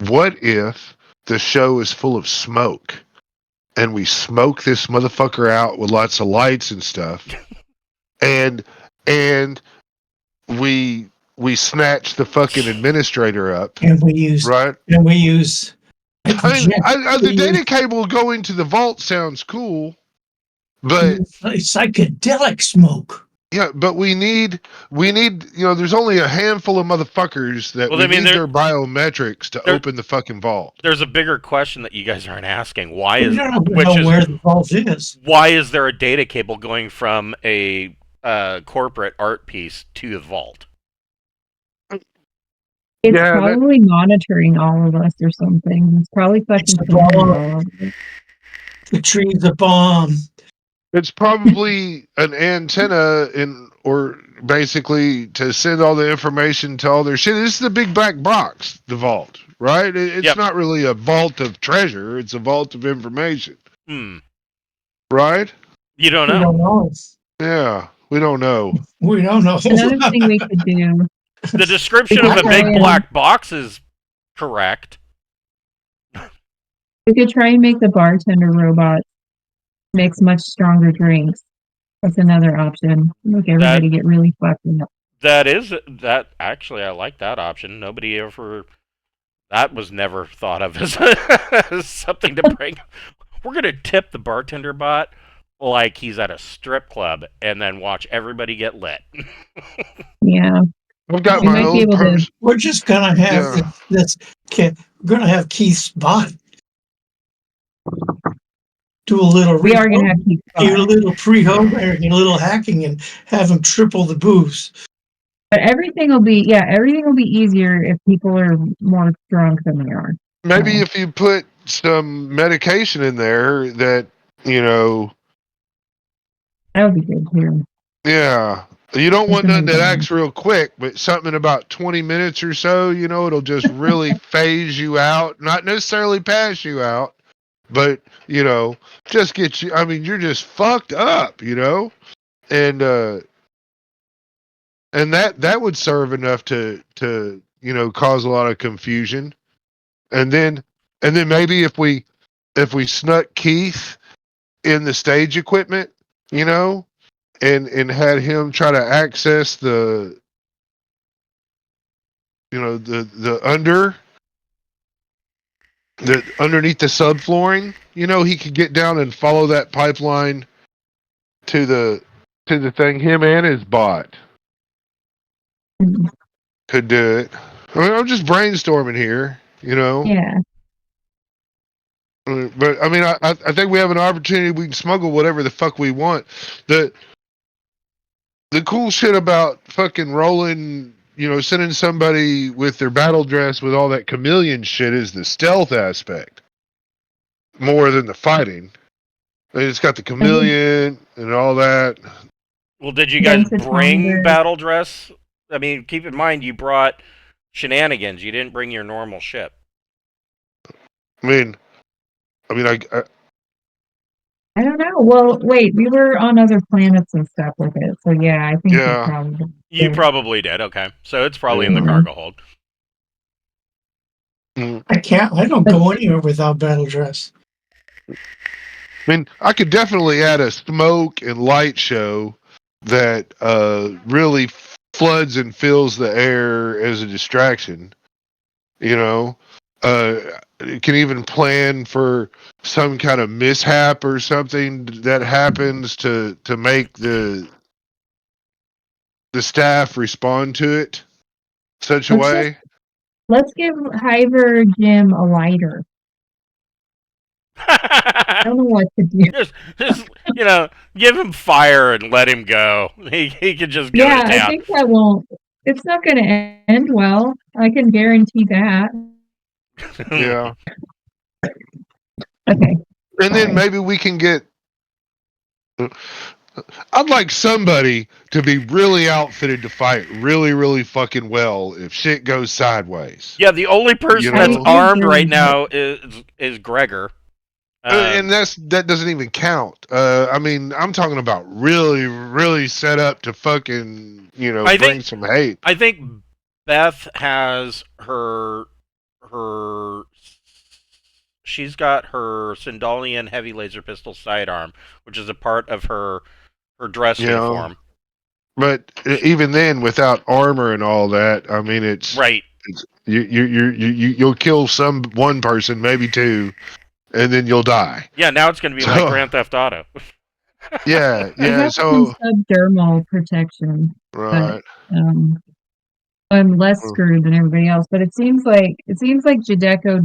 What if the show is full of smoke, and we smoke this motherfucker out with lots of lights and stuff, and we snatch the fucking administrator up, and we use right. And we use. The data cable going to the vault sounds cool, but it's psychedelic smoke. Yeah, but we need. There's only a handful of motherfuckers that need their biometrics to open the fucking vault. There's a bigger question that you guys aren't asking. Where the vault is. Why is there a data cable going from a corporate art piece to the vault? It's probably monitoring all of us or something. It's probably fucking the tree's a bomb. It's probably an antenna or basically to send all the information to all their shit. This is the big black box, the vault, right? It's not really a vault of treasure. It's a vault of information. Right? You don't know. We don't know. Yeah, we don't know. We don't know. Another thing we could do. The description of a big black box is correct. We could try and make the bartender robot makes much stronger drinks. That's another option. Make everybody get really fucked up. That actually, I like that option. That was never thought of as something to bring. We're gonna tip the bartender bot like he's at a strip club and then watch everybody get lit. Yeah. I've got my own. We're just gonna have this. We're gonna have Keith's bot do a little. We are gonna have Keith's bot. Do a little pre-programming, a little hacking, and have him triple the booze. But everything will be easier if people are more drunk than we are. Maybe if you put some medication in there that that would be good too. Yeah. You don't want nothing that acts real quick, but something in about 20 minutes or so, it'll just really phase you out. Not necessarily pass you out, but just get you. I mean, you're just fucked up, and that would serve enough to cause a lot of confusion, and then maybe if we snuck Keith in the stage equipment, and had him try to access the underneath the subflooring, he could get down and follow that pipeline to the thing. Him and his bot could do it. I mean, I'm just brainstorming here, Yeah. But I mean, I think we have an opportunity. We can smuggle whatever the fuck we want. The cool shit about fucking rolling, sending somebody with their battle dress with all that chameleon shit is the stealth aspect more than the fighting. It's got the chameleon and all that. Well, did you guys Then to bring Tumblr. battle dress? I mean, keep in mind you brought shenanigans. You didn't bring your normal ship. I mean, I I don't know. Well, wait, we were on other planets and stuff with it, so yeah, I think we Yeah. probably. You did. probably did. Okay, so it's probably in the Yeah. cargo hold. I don't go anywhere without battle dress. I mean, I could definitely add a smoke and light show that really floods and fills the air as a distraction. It can even plan for some kind of mishap or something that happens to make the staff respond to it such a Let's way. Let's give Hyver Jim a lighter. I don't know what to do. just give him fire and let him go. He can just go Yeah, to I town. think that won't. It's not going to end well. I can guarantee that. Yeah. Okay. And then Sorry. maybe we can get. I'd like somebody to be really outfitted to fight really, really fucking well if shit goes sideways. Yeah, the only person that's I armed agree. right now is Gregor. And that doesn't even count. I mean, I'm talking about really, really set up to fucking, bring some hate. I think Beth has she's got her Sindalian heavy laser pistol sidearm, which is a part of her dress uniform. But even then, without armor and all that, I mean, it's right. You'll kill one person, maybe two, and then you'll die. Yeah, now it's going to be like Grand Theft Auto. Yeah. I have some subdermal protection. Right. But, I'm less screwed than everybody else. But it seems like Jadeko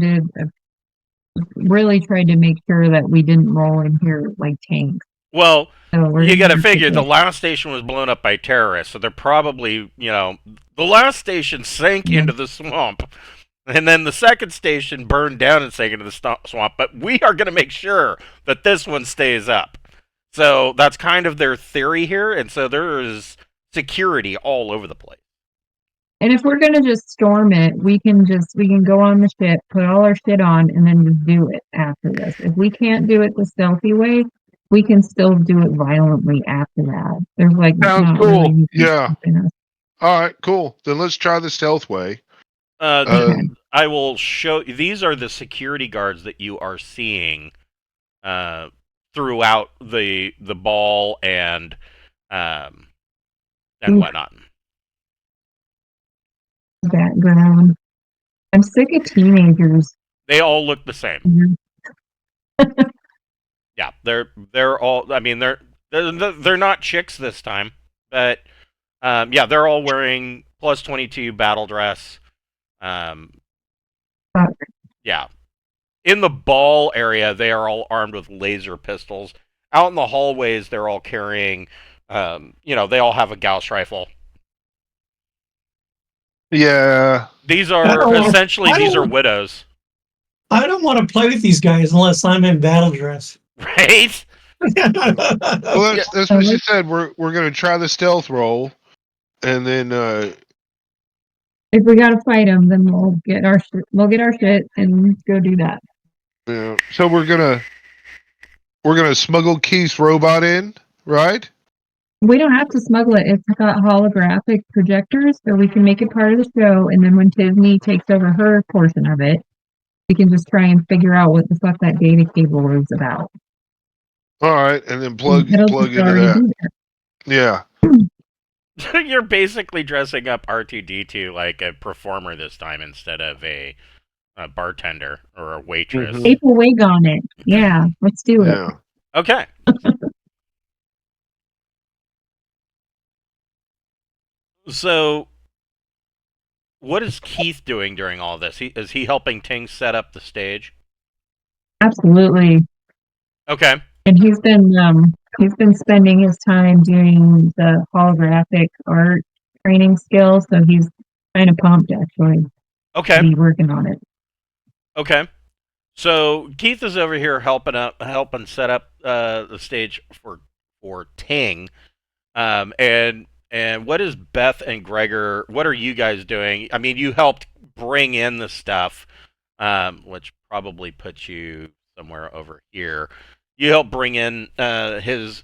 really tried to make sure that we didn't roll in here like tanks. Well, so you got to figure the last station was blown up by terrorists, so they're probably, the last station sank into the swamp, and then the second station burned down and sank into the swamp. But we are going to make sure that this one stays up. So that's kind of their theory here, and so there is security all over the place. And if we're gonna just storm it, we can go on the ship, put all our shit on, and then just do it after this. If we can't do it the stealthy way, we can still do it violently after that. There's like sounds cool. Really Yeah. All right, cool. Then let's try the stealth way. I will show. These are the security guards that you are seeing throughout the ball and whatnot. Background. I'm sick of teenagers. They all look the same. Mm-hmm. Yeah, they're all. I mean, they're not chicks this time, but yeah, they're all wearing plus 22 battle dress. Yeah, in the ball area, they are all armed with laser pistols. Out in the hallways, they're all carrying. They all have a Gauss rifle. Yeah. These are essentially widows. I don't want to play with these guys unless I'm in battle dress. Right? Well, that's what she said. We're going to try the stealth roll, and then if we got to fight them, then we'll get our shit and go do that. Yeah. So we're gonna smuggle Keith's robot in, right? We don't have to smuggle it. It's got holographic projectors, so we can make it part of the show. And then when Disney takes over her portion of it, we can just try and figure out what the fuck that data cable is about. All right, and then And it'll plug just into already that. be there. Yeah. You're basically dressing up R2D2 like a performer this time instead of a bartender or a waitress. Mhm. Tape a wig on it. Yeah, let's do it. Yeah. Okay. So, what is Keith doing during all this? Is he helping Ting set up the stage? Absolutely. Okay. And he's been spending his time doing the holographic art training skills, so he's kind of pumped actually to Okay. be working on it. Okay. So Keith is over here helping set up the stage for Ting. And what is Beth and Gregor? What are you guys doing? I mean, you helped bring in the stuff, which probably puts you somewhere over here. You helped bring in his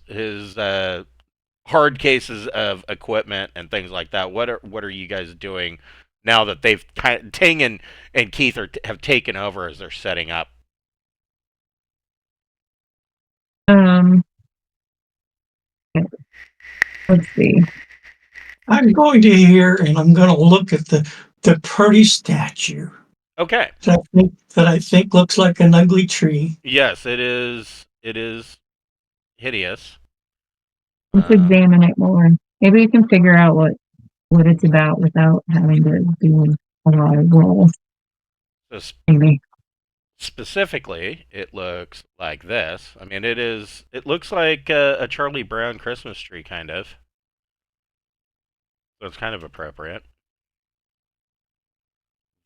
hard cases of equipment and things like that. What are you guys doing now that they've Ting and Keith have taken over as they're setting up? Um, let's see. I'm going to here and I'm going to look at the pretty statue Okay. that I think looks like an ugly tree. Yes, it is. It is hideous. Let's examine it more. Maybe we can figure out what it's about without having to do a lot of rolls. So Maybe. specifically, it looks like this. I mean, it looks like a Charlie Brown Christmas tree, kind of. So it's kind of appropriate.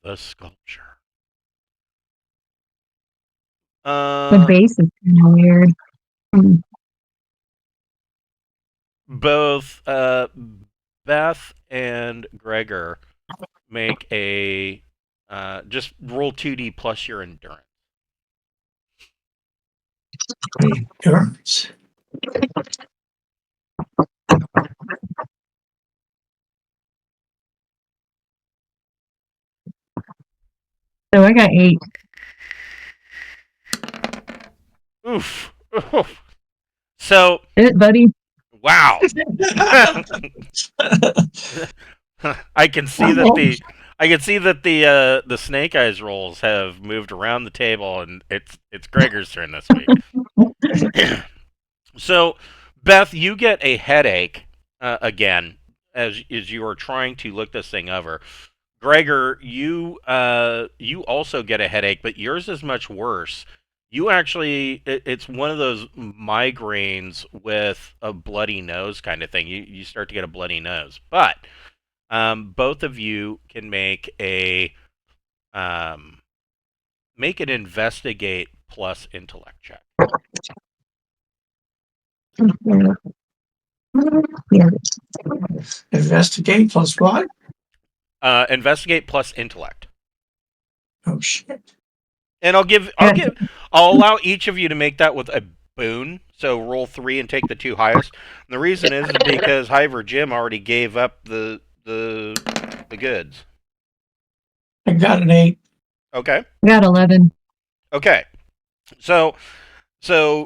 The sculpture. The base is kind of weird. Both Beth and Gregor make a just roll 2D plus your endurance. Endurance. So I got 8. Oof. So, Buddy. wow. I can see that the snake eyes rolls have moved around the table, and it's Gregor's turn this week. So, Beth, you get a headache again as you are trying to look this thing over. Gregor, you also get a headache, but yours is much worse. You actually, it's one of those migraines with a bloody nose kind of thing. You start to get a bloody nose, but both of you can make an investigate plus intellect check. Yeah. Investigate plus what? Investigate plus intellect. Oh shit. And I'll allow each of you to make that with a boon. So roll 3 and take the 2 highest. And the reason is because Hiver Jim already gave up the goods. I got an 8. Okay. I got 11. Okay. So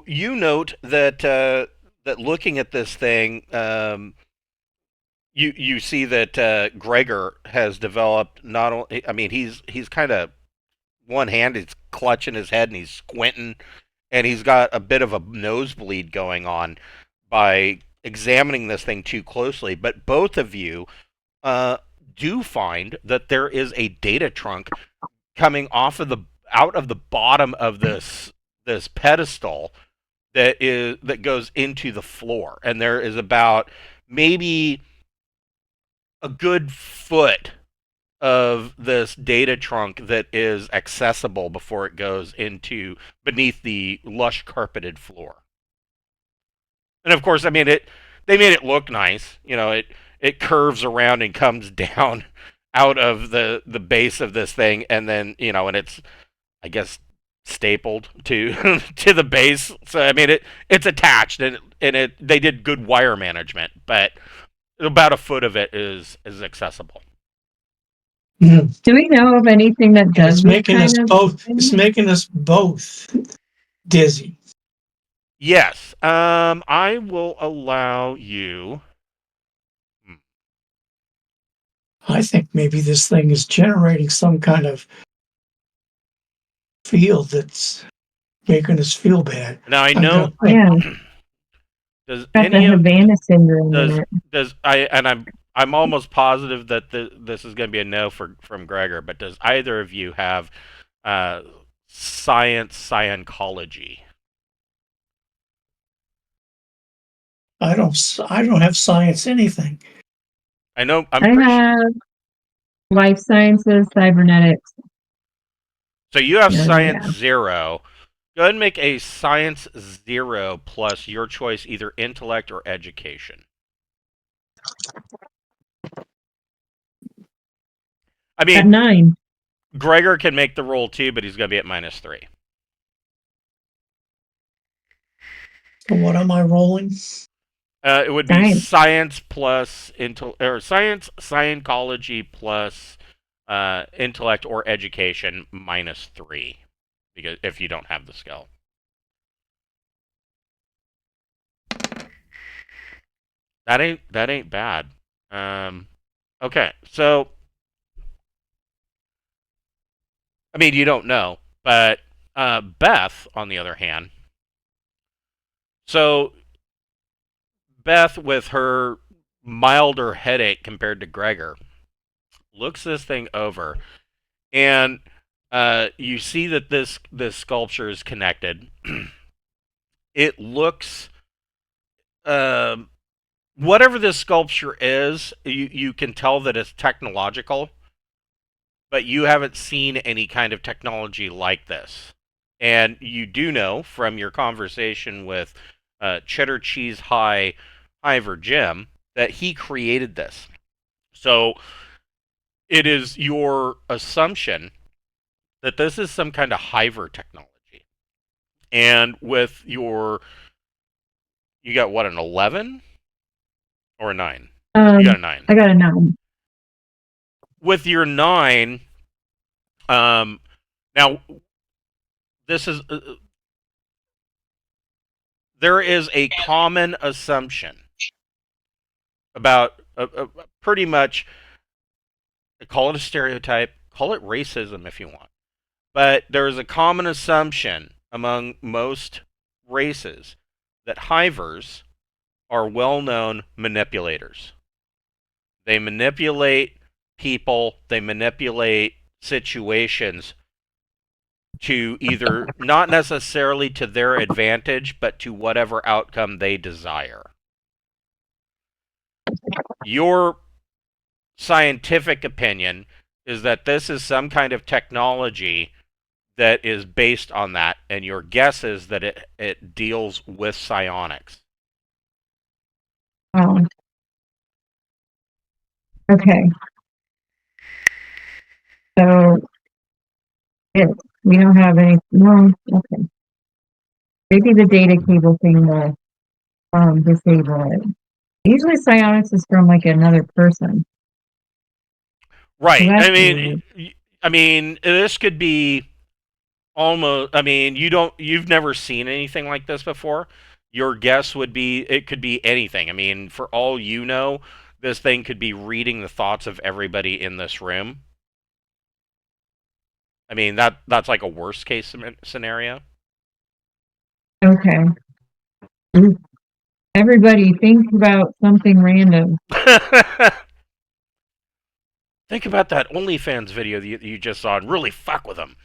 you note that that looking at this thing, you see that Gregor has developed not only. I mean, he's kind of one hand is clutching his head and he's squinting, and he's got a bit of a nosebleed going on by examining this thing too closely. But both of you do find that there is a data trunk coming out of the bottom of this pedestal that goes into the floor, and there is about maybe a good foot of this data trunk that is accessible before it goes into beneath the lush carpeted floor. And of course, I mean they made it look nice. You know, it curves around and comes down out of the base of this thing, and then, you know, and it's, I guess, stapled to to the base. So I mean it's attached and they did good wire management, but about a foot of it is accessible. Mhm. Do we know of anything that And does it's this making us kind of both. It's thing? making us both dizzy. Yes. I will allow you. I think maybe this thing is generating some kind of field that's making us feel bad. Now I I'm know. gonna think. Yeah, Does got the any of Havana syndrome in does it. does I and I'm almost positive that this is going to be a no from Gregor. But does either of you have uh, Scientology? I don't have science anything. I know. I'm I pretty sure. have life sciences, cybernetics. So you have Yeah. Science 0. Go ahead and make a Science 0 plus your choice, either intellect or education. I At mean, 9. Gregor can make the roll too, but he's going to be at -3. So what am I rolling? It would be Science. science plus or Scientology plus intellect or education -3, because if you don't have the skill. That ain't bad. Okay, so I mean you don't know, but Beth, on the other hand, so Beth with her milder headache compared to Gregor looks this thing over, and you see that this sculpture is connected. It looks whatever this sculpture is, you can tell that it's technological, but you haven't seen any kind of technology like this. And you do know from your conversation with Cheddar Cheese High Ivor Jim that he created this. So it is your assumption that this is some kind of Hiver technology. And with your, you got what, an 11 or a 9? You got a 9. I got a 9. With your 9, now this is there is a common assumption about pretty much, call it a stereotype, call it racism if you want, but there is a common assumption among most races that hivers are well-known manipulators. They manipulate people, they manipulate situations to either not necessarily to their advantage, but to whatever outcome they desire. Your scientific opinion is that this is some kind of technology that is based on that, and your guess is that it deals with psionics. Oh, okay. So, yeah, we don't have any. No, okay. Maybe the data cable thing will disable it. Usually psionics is from like another person. So Right. that's weird. I mean, this could be almost. I mean, you've never seen anything like this before. Your guess would be it could be anything. I mean, for all you know, this thing could be reading the thoughts of everybody in this room. I mean, that's like a worst case scenario. Okay. Everybody think about something random. Think about that OnlyFans video that you just saw and really fuck with them.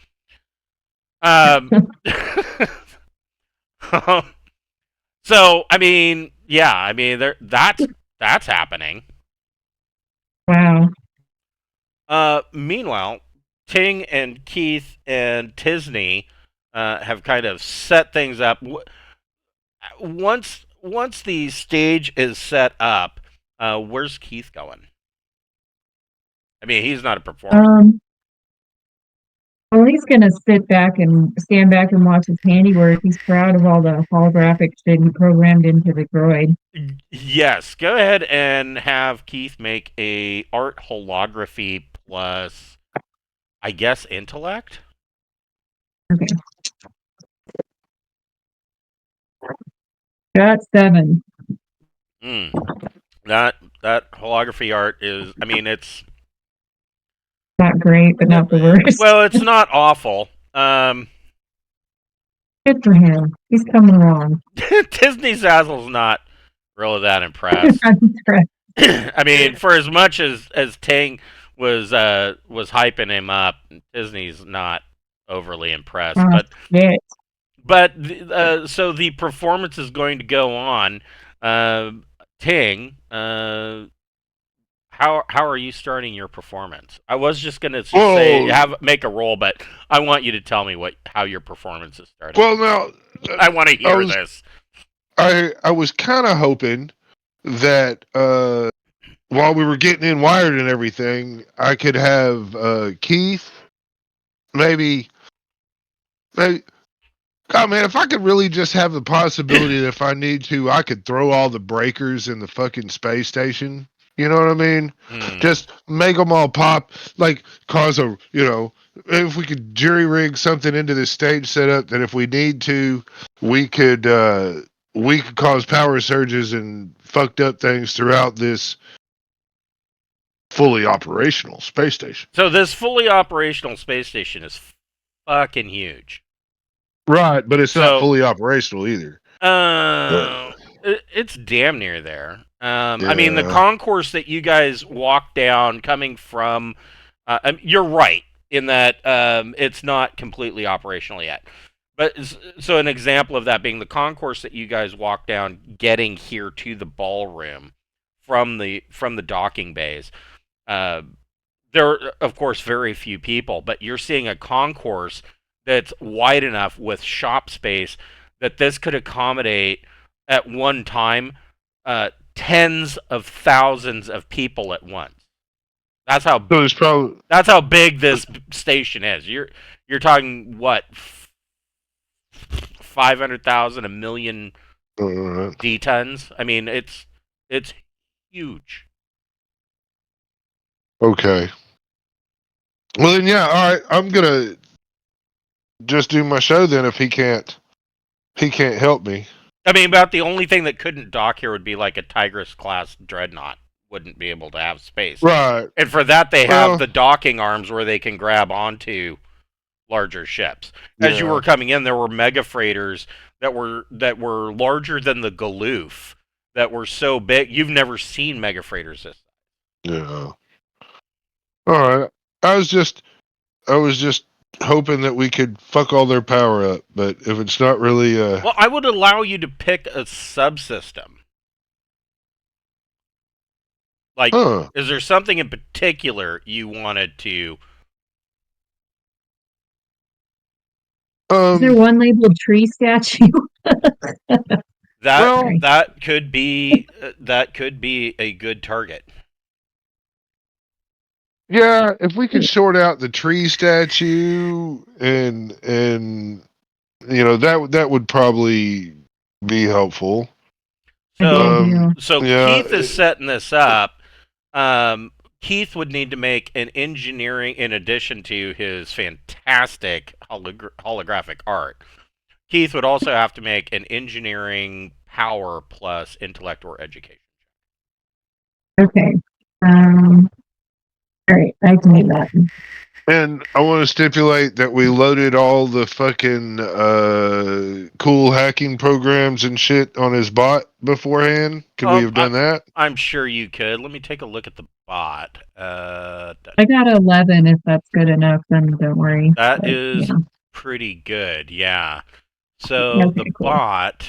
Um, so I mean, yeah, I mean, that's happening. Wow. Meanwhile, Ting and Keith and Tisney have kind of set things up. Once the stage is set up, where's Keith going? I mean, he's not a performer. Well, he's gonna stand back and watch his handiwork. He's proud of all the holographic shit he programmed into the droid. Yes, go ahead and have Keith make a art holography plus, I guess, intellect. Okay. Got 7. Mm. That holography art is, I mean, it's Not great, but not the worst. well, it's not awful. Good for him. He's coming along. Disney Zazzle's not really that impressed. I'm impressed. I mean, for as much as Tang was hyping him up, Disney's not overly impressed. Oh, shit. So the performance is going to go on. Ting, how are you starting your performance? I was just gonna say make a roll, but I want you to tell me how your performance is starting. Well, now I want to hear this. I was kind of hoping that while we were getting in wired and everything, I could have Keith maybe. God, man, if I could really just have the possibility that if I need to, I could throw all the breakers in the fucking space station. You know what I mean? Just make them all pop, like cause a, if we could jury rig something into this stage setup that if we need to, we could cause power surges and fucked up things throughout this fully operational space station. So this fully operational space station is fucking huge. Right, but it's not fully operational either. It's damn near there. I mean, the concourse that you guys walk down coming from... you're right in that it's not completely operational yet. But so an example of that being the concourse that you guys walk down getting here to the ballroom from the docking bays. There are, of course, very few people, but you're seeing a concourse that's wide enough with shop space that this could accommodate at one time tens of thousands of people at once. That's how that's how big this station is. You're talking what, 500,000, 1 million D-tons? I mean, it's huge. Okay. Well then, yeah, all right. I'm gonna just do my show then. If he can't help me. I mean, about the only thing that couldn't dock here would be like a Tigris class dreadnought wouldn't be able to have space. Right. And for that, they have the docking arms where they can grab onto larger ships. As you were coming in, there were mega freighters that were larger than the Galoof, that were so big. You've never seen mega freighters this size. Yeah. All right. I was just hoping that we could fuck all their power up, but if it's not really well, I would allow you to pick a subsystem. Like, is there something in particular you wanted to? Is there one labeled tree statue? That could be a good target. Yeah, if we could sort out the tree statue and that would probably be helpful. So Keith is setting this up. Keith would need to make an engineering, in addition to his fantastic holographic art. Keith would also have to make an engineering power plus intellect or education. Okay. All right, I can do that. And I want to stipulate that we loaded all the fucking cool hacking programs and shit on his bot beforehand. Could we have done that? I'm sure you could. Let me take a look at the bot. I got 11. If that's good enough, then don't worry. That is pretty good, yeah. So the bot...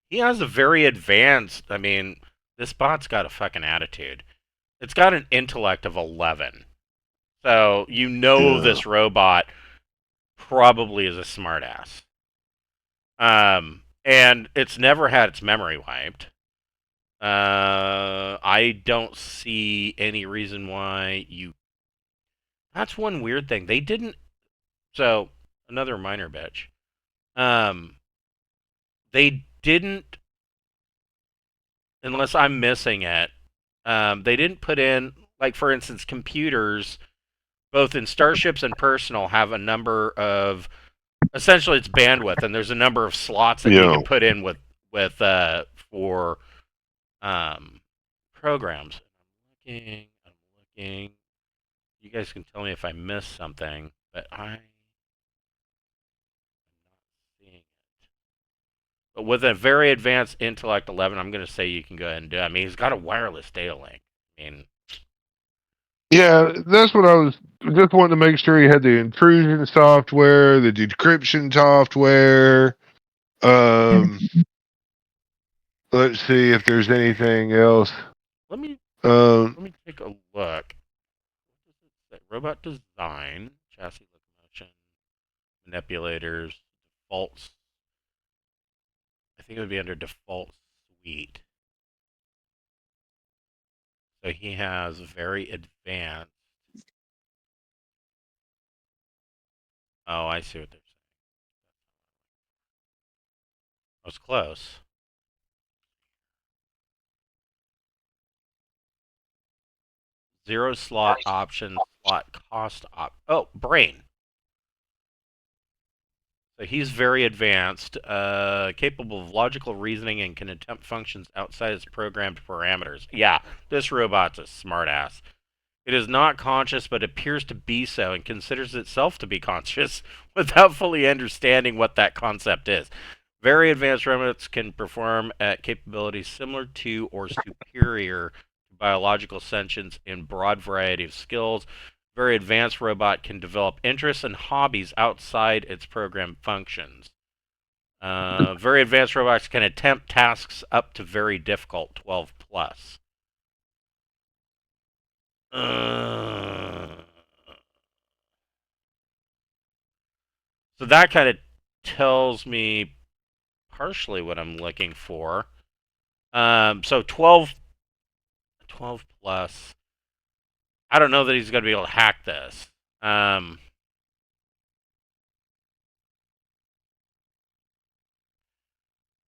He has a very advanced... I mean, this bot's got a fucking attitude. It's got an intellect of 11. So, this robot probably is a smartass. And it's never had its memory wiped. I don't see any reason why you. That's one weird thing. They didn't. So another minor bitch. They didn't, unless I'm missing it. They didn't put in, like, for instance, computers, both in starships and personal, have a number of, essentially it's bandwidth, and there's a number of slots that you Yeah. can put in with for programs. I'm looking. You guys can tell me if I missed something, but I'm not seeing it. But with a very advanced Intellect 11, I'm going to say you can go ahead and do it. I mean, he's got a wireless data link. I mean, Yeah, that's what I was just wanting to make sure he had the intrusion software, the decryption software. Um, let's see if there's anything else. let me Um, let me take a look. Robot design, chassis locomotion, manipulators, defaults. I think it would be under default suite. So he has very advanced. Oh, I see what they're saying. I was close. Zero slot option, slot cost Oh, brain. So he's very advanced, capable of logical reasoning, and can attempt functions outside its programmed parameters. Yeah, this robot's a smartass. It is not conscious, but appears to be so, and considers itself to be conscious without fully understanding what that concept is. Very advanced robots can perform at capabilities similar to or superior to biological sentience in broad variety of skills. Very advanced robot can develop interests and hobbies outside its programmed functions. Very advanced robots can attempt tasks up to very difficult, 12 plus. So that kind of tells me partially what I'm looking for. So 12 plus. I don't know that he's going to be able to hack this.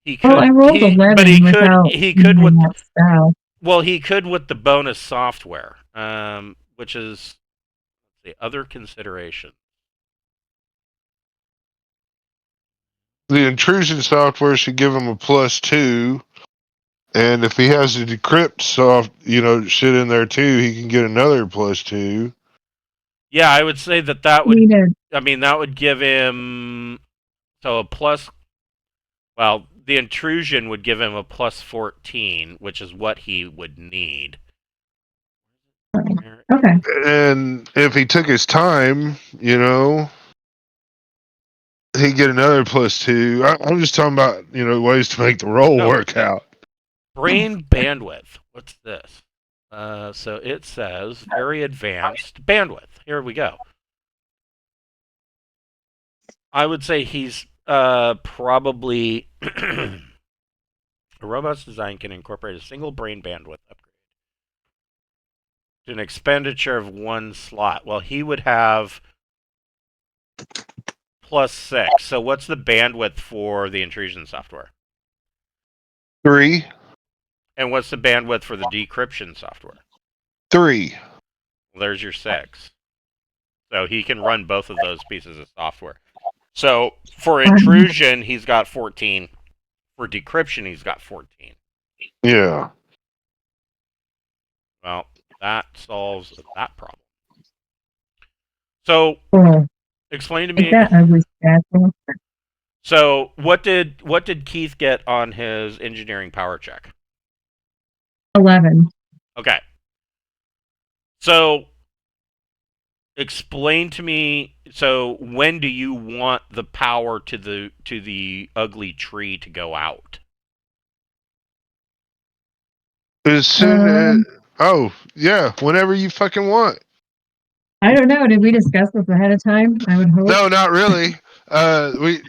He Well, I could. rolled But he 11 could. without He could using with. that spell. Well, he could with the bonus software, which is the other consideration. the intrusion software should give him a +2, and if he has the decrypt shit in there too, he can get another +2. Yeah, I would say that would. I mean, that would give him so a plus. Well, the intrusion would give him a +14, which is what he would need. Okay. And if he took his time, he'd get another +2. I'm just talking about, ways to make the roll work out. Brain bandwidth. What's this? So it says very advanced bandwidth. Here we go. I would say he's probably a robot's design can incorporate a single brain bandwidth upgrade to an expenditure of 1 slot. Well, he would have +6. So what's the bandwidth for the intrusion software? 3. And what's the bandwidth for the decryption software? 3. Well, there's your 6. So he can run both of those pieces of software. So for intrusion, he's got 14. For decryption, he's got 14. Yeah. Well, that solves that problem. So, explain to me. That ugly statue. So, what did Keith get on his engineering power check? 11. Okay. So, explain to me. So, when do you want the power to the ugly tree to go out? As soon as whenever you fucking want. I don't know. Did we discuss this ahead of time? I would hope. No, not really. we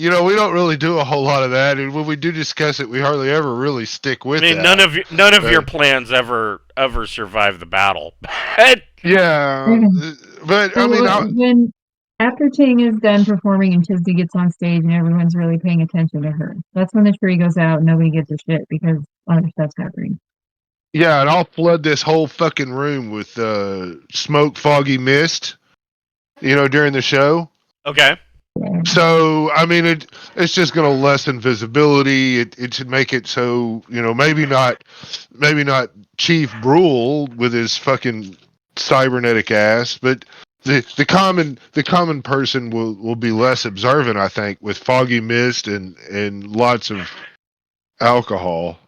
don't really do a whole lot of that, and when we do discuss it, we hardly ever really stick with I mean, that. none of your plans ever survive the battle. Yeah, but I mean, When after Ching is done performing and Chisby gets on stage and everyone's really paying attention to her, that's when the tree goes out and nobody gives a shit because other stuff's happening. yeah, and I'll flood this whole fucking room with smoke, foggy mist. During the show. Okay. Yeah. So I mean, it's just going to lessen visibility. It should make it so maybe not Chief Brule with his fucking cybernetic ass, but the common person will be less observant, I think, with foggy mist and lots of alcohol.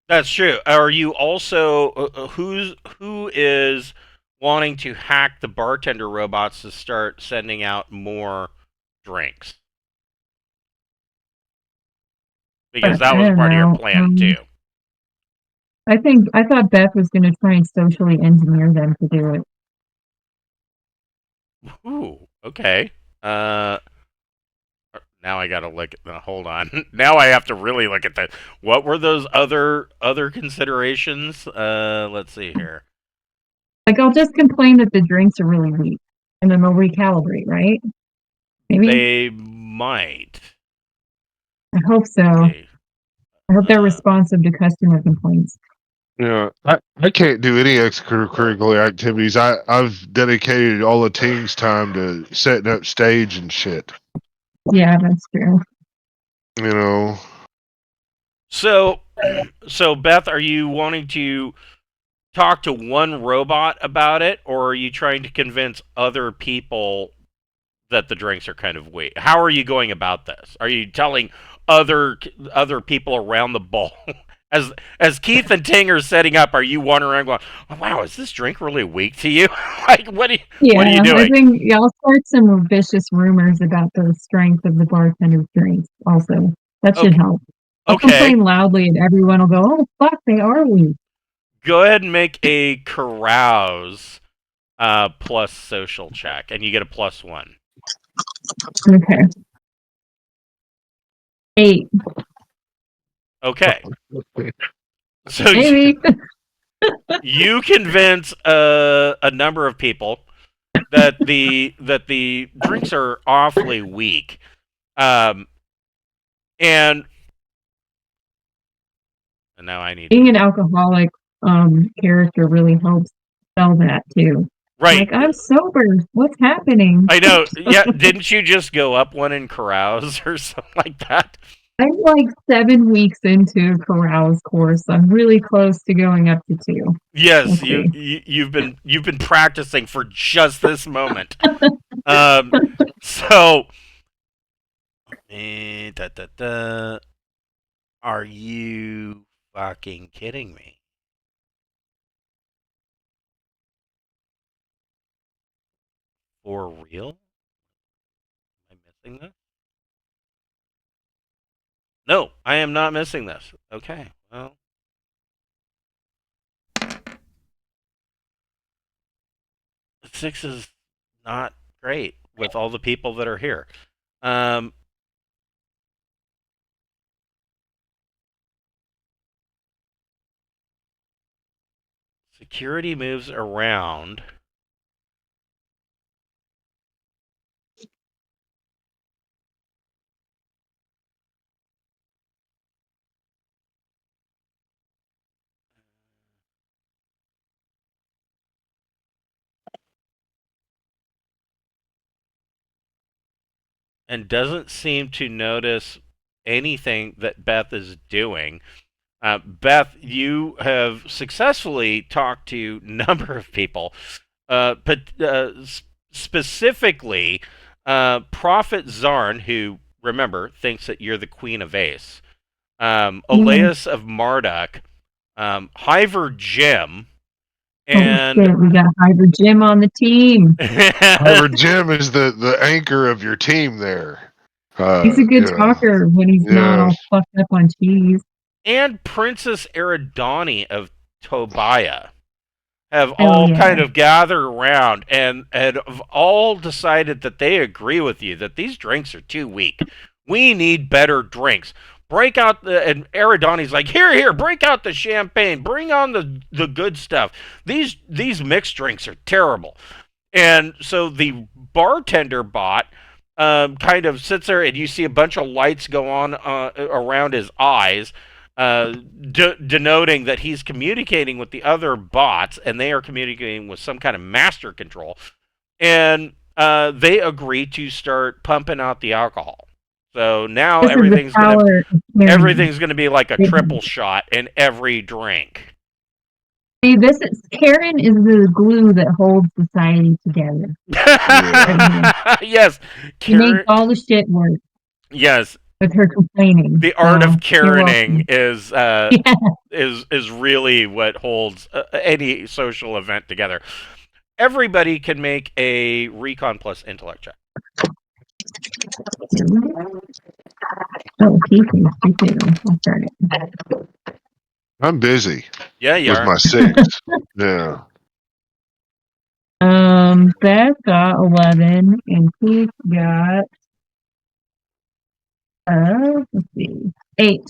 That's true. Are you also who is wanting to hack the bartender robots to start sending out more drinks? Because that was part of your plan too. I thought Beth was going to try and socially engineer them to do it. Ooh, okay. Now I gotta look at. Hold on. Now I have to really look at that. What were those other considerations? Let's see here. Like, I'll just complain that the drinks are really weak, and then they'll recalibrate, right? Maybe. They might. I hope so. Okay. I hope they're responsive to customer complaints. Yeah, I can't do any extracurricular activities. I've dedicated all the team's time to setting up stage and shit. Yeah, that's true. So Beth, are you wanting to talk to one robot about it, or are you trying to convince other people that the drinks are kind of weak? How are you going about this? Are you telling other people around the ball? As Keith and Ting are setting up, are you wandering around going, oh, wow, is this drink really weak to you? Like, what are you doing? I think I'll start some vicious rumors about the strength of the bartender's drinks also. That should help. I'll complain loudly and everyone will go, oh, fuck, they are weak. Go ahead and make a carouse plus social check, and you get a +1. Okay. 8. Okay. So you convince a number of people that the drinks are awfully weak, and now I need being an alcoholic character really helps sell that too. Right. Like, I'm sober. What's happening? I know. Yeah, didn't you just go up one in carouse or something like that? I'm like 7 weeks into carouse course. I'm really close to going up to 2. Yes, you've been practicing for just this moment. So, are you fucking kidding me? For real? Am I missing this? No, I am not missing this. Okay, well. 6 is not great with all the people that are here. Security moves around. And doesn't seem to notice anything that Beth is doing. Beth, you have successfully talked to a number of people, but specifically Prophet Zarn, who, remember, thinks that you're the Queen of Ace, Oleus of Marduk, Hiver Jim, and we got Hiver Jim on the team. Hiver Jim is the anchor of your team there. He's a good talker when he's not all fucked up on cheese. And Princess Eridani of Tobiah. have Oh, all yeah. kind of gathered around and have all decided that they agree with you that these drinks are too weak. We need better drinks. Break out and Eridani's like, here, break out the champagne, bring on the good stuff. These mixed drinks are terrible. And so the bartender bot kind of sits there, and you see a bunch of lights go on around his eyes, denoting that he's communicating with the other bots, and they are communicating with some kind of master control. And they agree to start pumping out the alcohol. So now This is the everything's power of Karen. everything's gonna be like a triple shot in every drink. See, Karen is the glue that holds society together. Yes, She makes all the shit work yes, with her complaining. the art So, of Karening Yeah. is really what holds any social event together. Everybody can make a Recon plus intellect check. Oh, he too. I'll start it. I'm busy Yeah, you with are. my 6. Yeah. Beth got 11, and Keith got let's see, 8.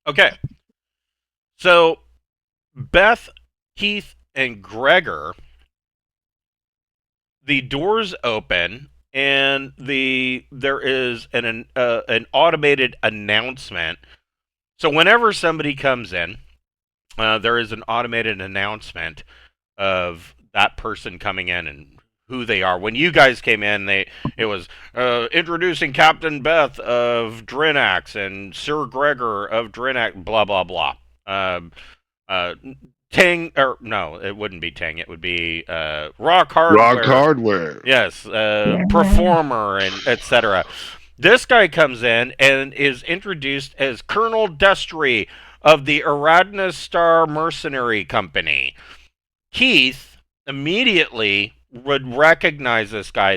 Okay. So Beth, Keith, and Gregor, the doors open and there is an automated announcement. So whenever somebody comes in, there is an automated announcement of that person coming in and who they are. When you guys came in, it was introducing Captain Beth of Drinax and Sir Gregor of Drinax, blah blah blah. Tang, or no, it wouldn't be Tang. It would be Rock Hardware. Rock Hardware. Yes, Performer and etc. This guy comes in and is introduced as Colonel Destry of the Aradna Star Mercenary Company. Keith immediately would recognize this guy.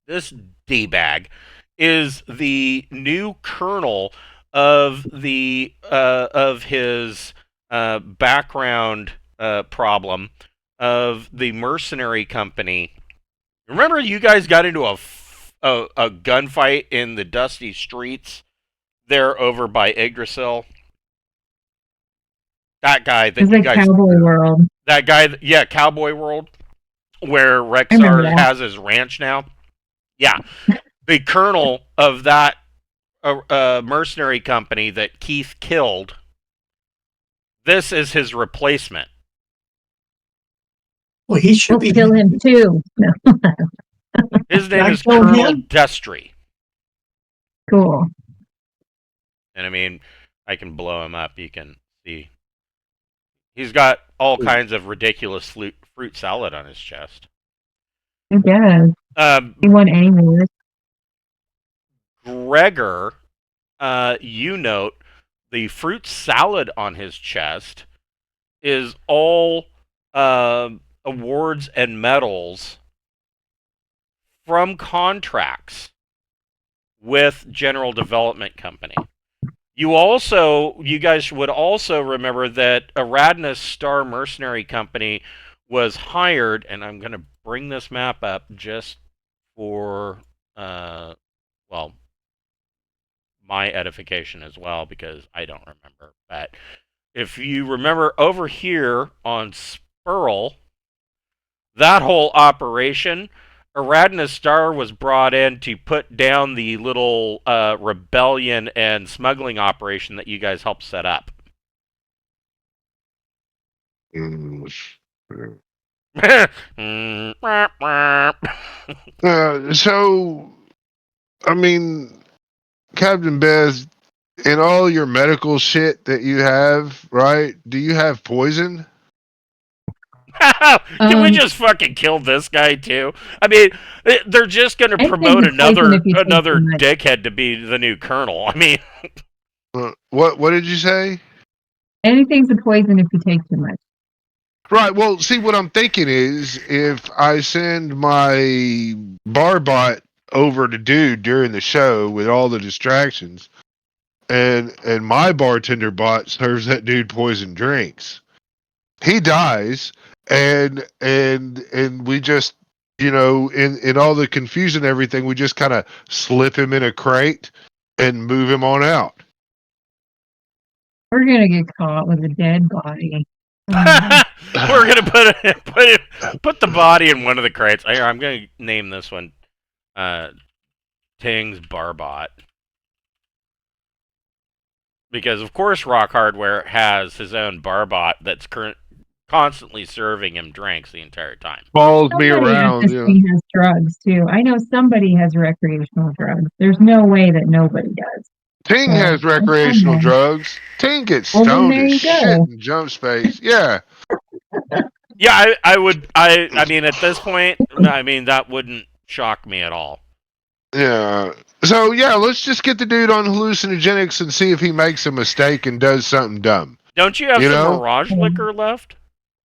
This D-bag, is the new colonel of the of his background problem of the mercenary company. Remember, you guys got into a gunfight in the dusty streets there over by Yggdrasil. That guy that It's you like guys, Cowboy World. that guy, yeah, Cowboy World, where Rexar has his ranch now. Yeah, the colonel of that mercenary company that Keith killed. This is his replacement. Well, he should be. Kill him too. No. His name is kill Colonel him? Destry. Cool. And I mean, I can blow him up. You can see. He's got all kinds of ridiculous fruit salad on his chest. I guess. He won anywhere. Gregor, you note the fruit salad on his chest is all awards and medals from contracts with General Development Company. You guys would also remember that Aradna Star Mercenary Company was hired, and I'm going to bring this map up just for, well, my edification as well, because I don't remember. But if you remember over here on Spurl, that whole operation, Aradna Star was brought in to put down the little rebellion and smuggling operation that you guys helped set up. So, I mean, Captain Beth, in all your medical shit that you have, right? Do you have poison? Can we just fucking kill this guy too? I mean, they're just going to I promote think it's poison another if you take too much. dickhead to be the new colonel. I mean, What did you say? Anything's a poison if you take too much. Right. Well, see, what I'm thinking is if I send my bar bot over to Dude during the show with all the distractions, and my bartender bot serves that dude poison drinks, he dies, and we just, in all the confusion and everything, we just kind of slip him in a crate and move him on out. We're gonna get caught with a dead body. We're gonna put the body in one of the crates. Here, I'm gonna name this one Ting's Barbot. Because of course Rock Hardware has his own Barbot that's constantly serving him drinks the entire time. Follows me Somebody at around. this thing has drugs too. I know somebody has recreational drugs. There's no way that nobody does. Ting So, has recreational okay. drugs. Ting gets Well, then stoned there as you shit go. in jump space. Yeah. Yeah, I mean at this point, I mean that wouldn't shock me at all. Yeah. So yeah, let's just get the dude on hallucinogenics and see if he makes a mistake and does something dumb. Don't you have You some know? Mirage liquor left?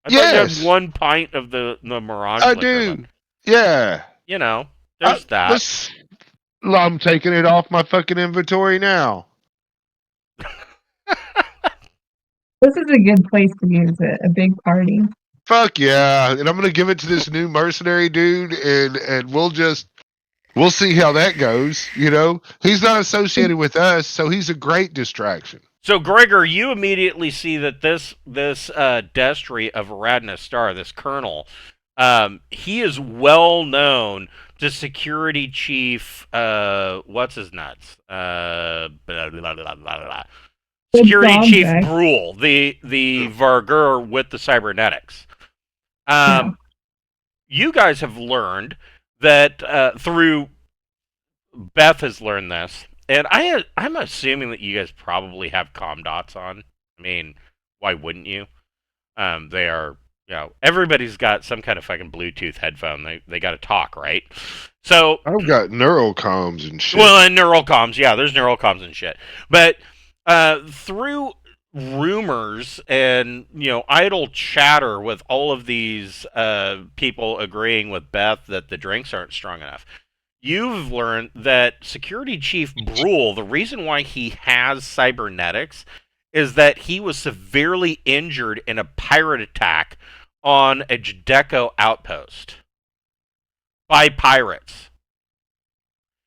I thought Yes. you had 1 pint of the Mirage I liquor do. left. Yeah. You know, there's that. I'm taking it off my fucking inventory now. This is a good place to use it. A big party. Fuck yeah. And I'm gonna give it to this new mercenary dude, and we'll see how that goes. He's not associated with us, so he's a great distraction. So, Gregor, you immediately see that this Destry of Radna Star, this colonel, he is well known to Security Chief. What's his nuts? Security Chief Brule, the Vargur with the cybernetics. You guys have learned that through Beth has learned this. And I'm assuming that you guys probably have comm dots on. I mean, why wouldn't you? They are, everybody's got some kind of fucking Bluetooth headphone. They got to talk, right? So I've got neural comms and shit. Well, and neural comms, yeah, there's neural comms and shit. But through rumors and idle chatter with all of these people agreeing with Beth that the drinks aren't strong enough. You've learned that Security Chief Brule, the reason why he has cybernetics is that he was severely injured in a pirate attack on a Jdeco outpost by pirates.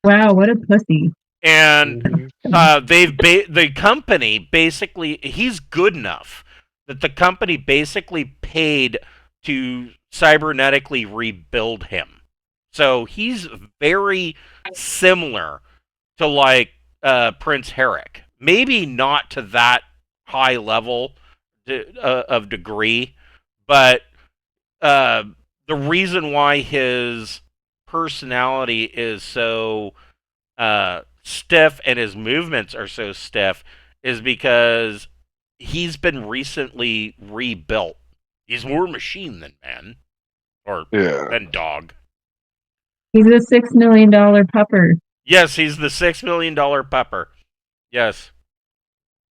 Wow, what a pussy. And the company basically, he's good enough that the company basically paid to cybernetically rebuild him. So he's very similar to like Prince Herrick. Maybe not to that high level of degree, but the reason why his personality is so stiff and his movements are so stiff is because he's been recently rebuilt. He's more machine than man, or than dog. He's a $6 million pupper. Yes, he's the $6 million pupper. Yes.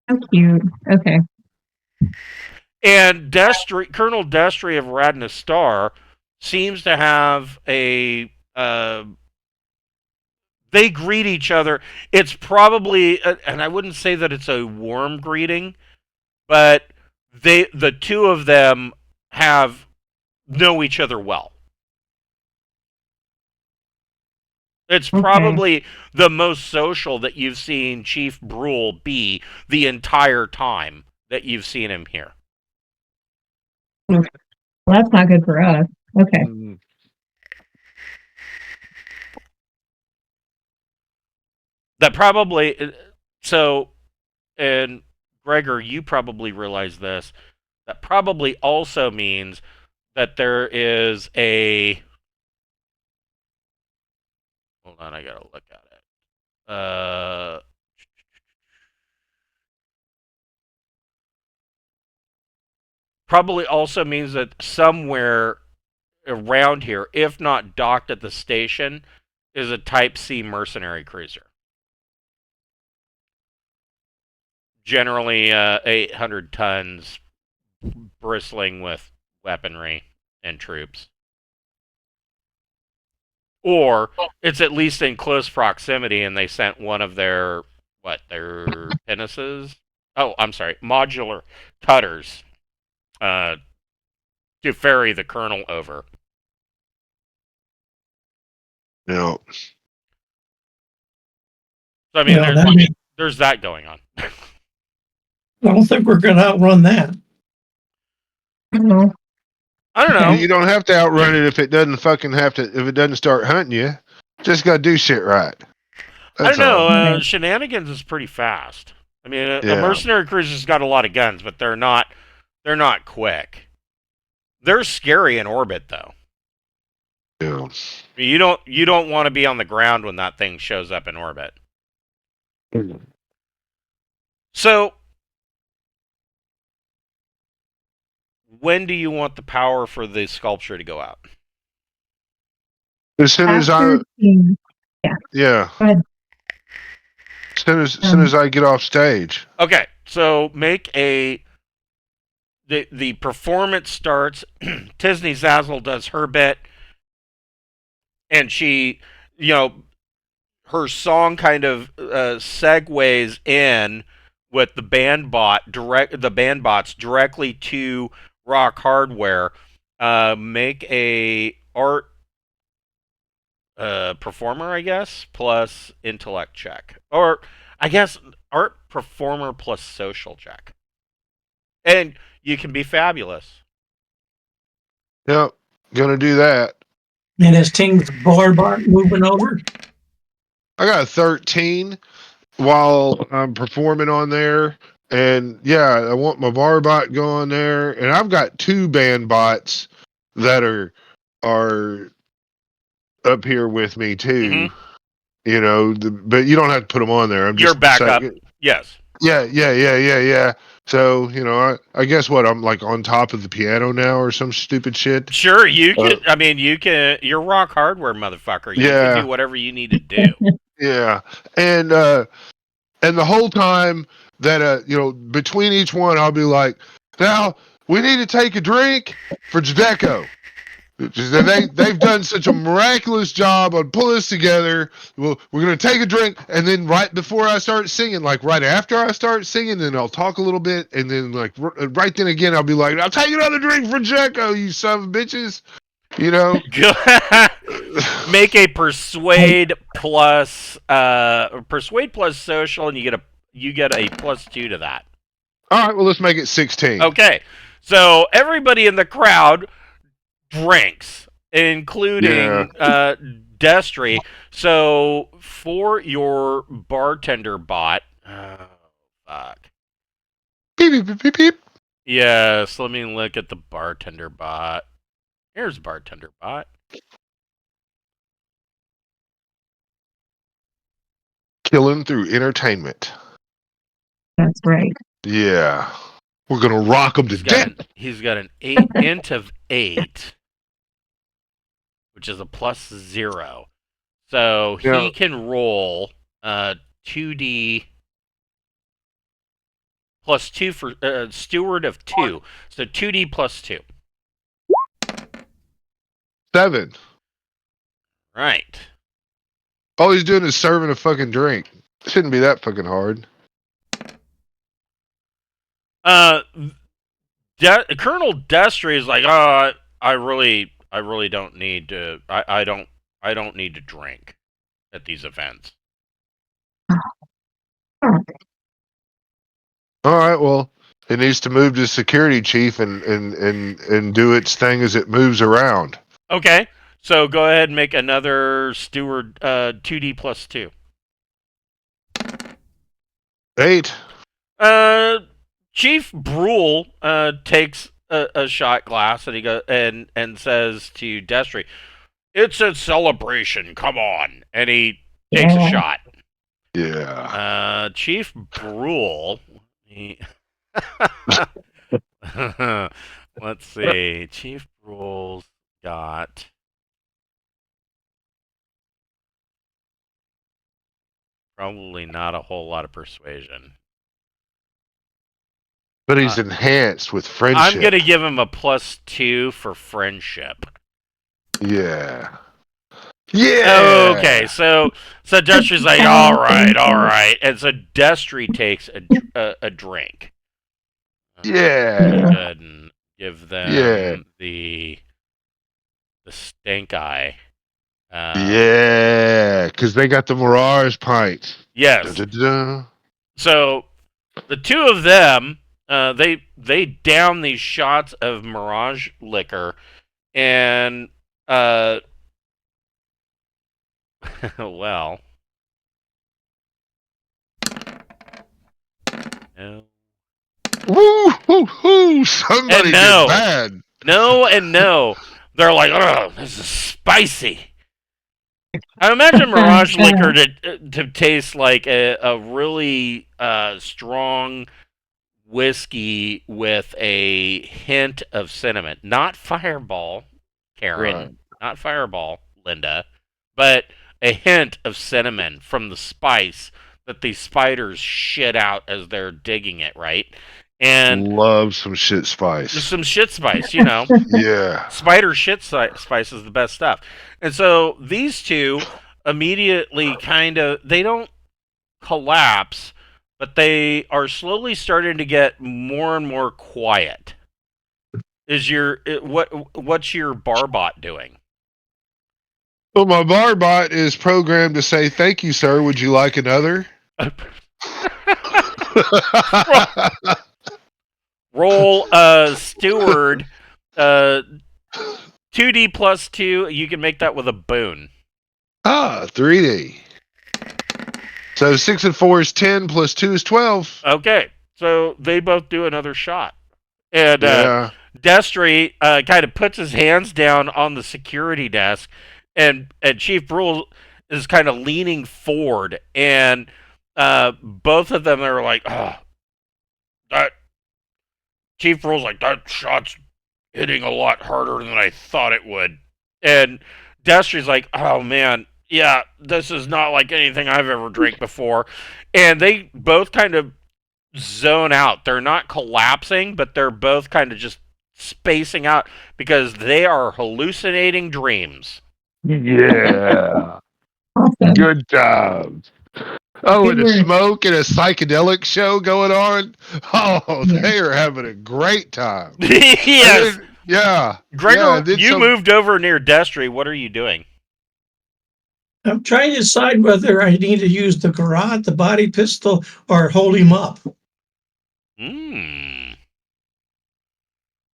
How cute. Okay. And Colonel Destry of Radna Star seems to have a. They greet each other. It's probably, and I wouldn't say that it's a warm greeting, but the two of them know each other well. It's probably the most social that you've seen Chief Brule be the entire time that you've seen him here. Well, that's not good for us. Okay. That probably, so, and Gregor, you probably realize this, that probably also means that there is a, hold on, I gotta look at it. Probably also means that somewhere around here, if not docked at the station, is a Type C mercenary cruiser. Generally 800 tons, bristling with weaponry and troops. Or it's at least in close proximity and they sent one of their pinnaces? Oh, I'm sorry, modular cutters to ferry the colonel over. No. So I mean, Yeah, there's that going on. I don't think we're going to outrun that. No. I don't know. You don't have to outrun it if it doesn't if it doesn't start hunting you. Just gotta do shit right. I don't That's all. know. Shenanigans is pretty fast. I mean, a Yeah. mercenary cruiser's got a lot of guns, but they're not quick. They're scary in orbit, though. Yeah. You don't want to be on the ground when that thing shows up in orbit. So, when do you want the power for the sculpture to go out? As soon as I, After seeing- yeah. Go ahead. As soon as I get off stage. Okay, so make the performance starts. Tisney Zazzle does her bit, and she, her song kind of segues in with the bandbots directly to Rock Hardware. Make a art performer, I guess, plus intellect check, or I guess art performer plus social check, and you can be fabulous. Yep. Gonna do that. And is Ting's Barbart moving over? I got a 13 while I'm performing on there. And yeah, I want my barbot going there. And I've got 2 band bots that are up here with me too. Mm-hmm. But you don't have to put them on there. I'm You're just back up. Yes. Yeah. So, I guess what, I'm like on top of the piano now or some stupid shit. Sure, you can. I mean, you can. You're Rock Hardware, motherfucker. You can do whatever you need to do. Yeah. And the whole time that, between each one, I'll be like, now we need to take a drink for Jdeco. They've done such a miraculous job on pulling this together. We're going to take a drink, and then right before I start singing, like right after I start singing, then I'll talk a little bit, and then like right then again, I'll be like, I'll take another drink for Jacko, you son of bitches. Make a persuade plus social, and you get a +2 to that. All right, well, let's make it 16. Okay, so everybody in the crowd drinks, including Destry. So for your bartender bot, fuck. Beep, beep, beep, beep. Yes, let me look at the bartender bot. Here's bartender bot. Killing through entertainment. That's right. Yeah. We're going to rock them to death. He's got an 8 int of 8, which is a +0. So he can roll 2d +2 for steward of 2. So 2d +2. 7. Right. All he's doing is serving a fucking drink. Shouldn't be that fucking hard. Colonel Destry is like, I really don't need to. I don't need to drink at these events. All right, well, it needs to move to security chief and do its thing as it moves around. Okay, so go ahead and make another steward 2d +2. 8. Chief Brule takes a shot glass and he goes and says to Destry, "It's a celebration. Come on!" And he takes a shot. Yeah. Chief Brule. Let's see. Chief Brule's got. Probably not a whole lot of persuasion. But he's enhanced with friendship. I'm going to give him a +2 for friendship. Yeah. Yeah. Okay, so Destry's like, all right. And so Destry takes a drink. Yeah. Go ahead and give Yeah. them the stink eye. Yeah, because they got the Mirage pints. Yes. Da-da-da. So the two of them, they down these shots of Mirage liquor, and well, no, Woo, woo, woo, somebody and did no, bad. no, and no. They're like, oh, this is spicy. I imagine Mirage liquor to taste like a really strong whiskey with a hint of cinnamon. Not Fireball, Karen. Right. Not Fireball, Linda. But a hint of cinnamon from the spice that these spiders shit out as they're digging it, right? And Love some shit spice. some shit spice, you know. Yeah. Spider shit spice is the best stuff. And so these two immediately they don't collapse, but they are slowly starting to get more and more quiet. What's your barbot doing? Well, my barbot is programmed to say, "Thank you, sir. Would you like another?" Roll steward 2D plus 2. You can make that with a boon. 3D. So 6 and 4 is 10, plus 2 is 12. Okay, so they both do another shot. And Yeah. Destry kind of puts his hands down on the security desk, and Chief Brule is kind of leaning forward, and both of them are like, oh, that Chief Brule's like, that shot's hitting a lot harder than I thought it would. And Destry's like, oh man, yeah, this is not like anything I've ever drank before. And they both kind of zone out. They're not collapsing, but they're both kind of just spacing out because they are hallucinating dreams. Yeah. Awesome. Good job. Oh, and a Good work. smoke and a psychedelic show going on. Oh, Yeah. they are having a great time. Yes. And then- yeah. Gregor, Yeah, and then you some- moved over near Destry. What are you doing? I'm trying to decide whether I need to use the garrote, the body pistol, or hold him up.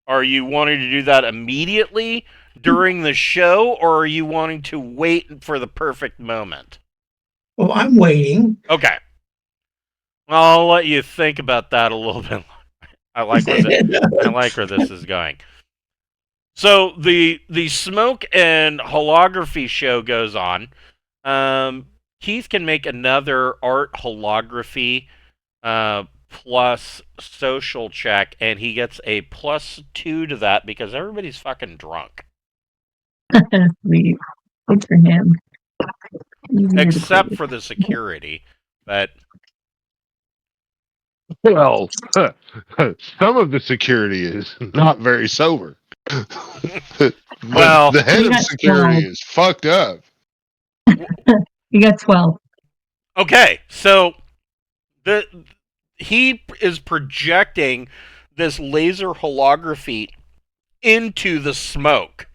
Are you wanting to do that immediately during the show, or are you wanting to wait for the perfect moment? Well, I'm waiting. Okay. Well, I'll let you think about that a little bit. I like where this is going. So the smoke and holography show goes on. Keith can make another art holography plus social check, and he gets a +2 to that because everybody's fucking drunk. Sweet. Good for him. Easier to Except please. for the security. But Well, some of the security is not very sober. Well, the head you of got security 12. is fucked up. You got 12. okay, so he is projecting this laser holography into the smoke.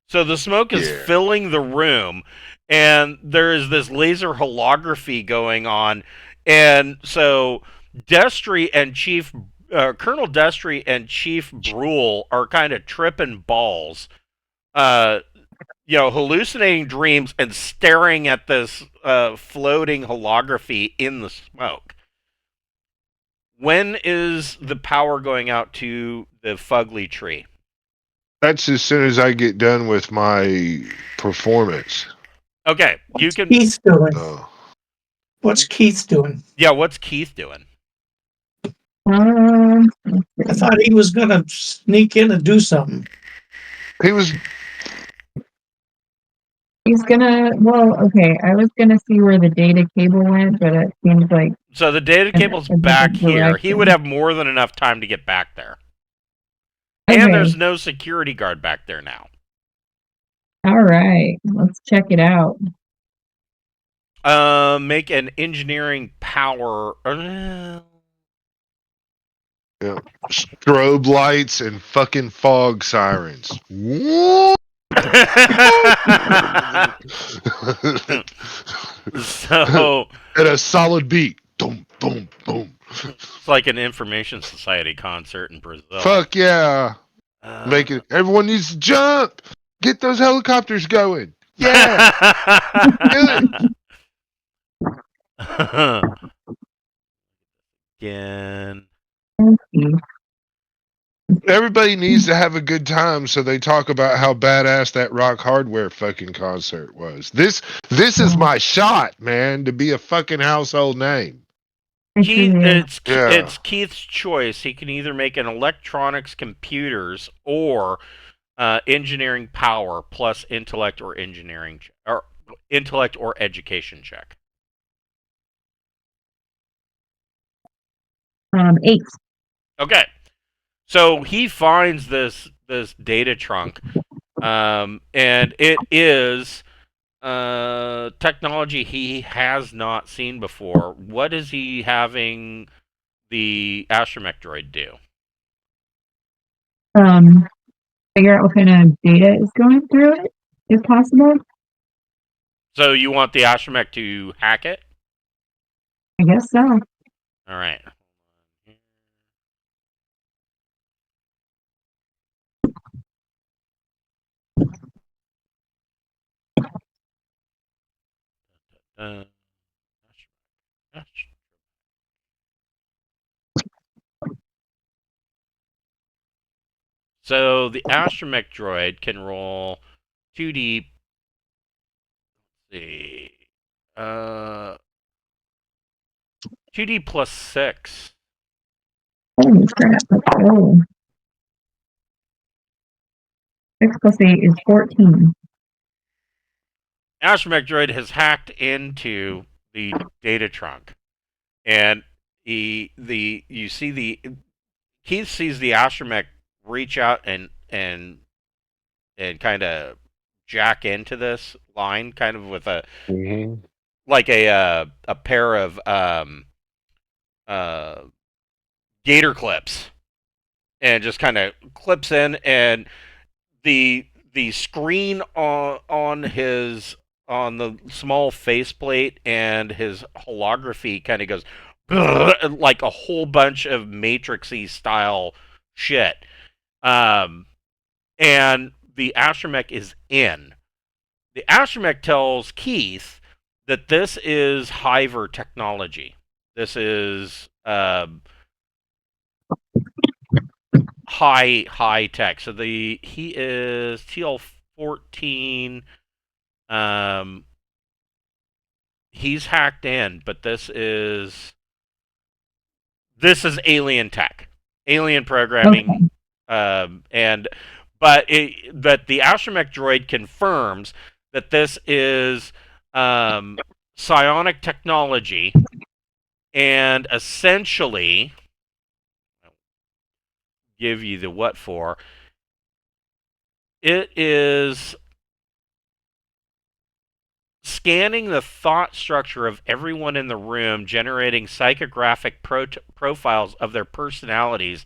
So the smoke is Yeah. filling the room, and there is this laser holography going on. And so Destry and Colonel Destry and Chief Brule are kind of tripping balls, hallucinating dreams and staring at this floating holography in the smoke. When is the power going out to the fugly tree? That's as soon as I get done with my performance. Okay, you can. Keith's doing. So, What's Keith doing? Yeah, what's Keith doing? I thought he was going to sneak in and do something. he was He's gonna, well, okay, I was gonna see where the data cable went, but it seems like, So the data cable's in a back different here. He direction. would have more than enough time to get back there. okay, And there's no security guard back there now. all right, let's check it out. Make an engineering power. Yeah. Strobe lights and fucking fog sirens. What? So At a solid beat. Boom, boom, boom. it's like an information society concert in Brazil. Fuck yeah. Make it. Everyone needs to jump. Get those helicopters going. Yeah. Do Again. it. Everybody needs to have a good time, so they talk about how badass that Rock Hardware fucking concert was. This is my shot, man, to be a fucking household name. Keith, Yeah. it's Keith's choice. He can either make an electronics, computers, or engineering power plus intellect or engineering or intellect or education check. 8. Okay, so he finds this data trunk, and it is technology he has not seen before. What is he having the astromech droid do? Figure out what kind of data is going through it, if possible. So you want the astromech to hack it? I guess so. All right. Uh, so the astromech droid can roll 2D. Let's see. 2D plus 6. Holy crap, let's go. 6 plus 8 is 14. Astromech droid has hacked into the data trunk, and you see the Keith sees the astromech reach out and kind of jack into this line, kind of with a like a pair of uh, gator clips, and just kind of clips in, and the screen on the small faceplate and his holography kind of goes like a whole bunch of matrixy style shit. And the astromech is in. The astromech tells Keith that this is Hiver technology. This is high tech. So he is TL14. He's hacked in, but this is alien tech, alien programming, and but the astromech droid confirms that this is psionic technology, and essentially, I'll give you the what for. It is scanning the thought structure of everyone in the room, generating psychographic profiles of their personalities,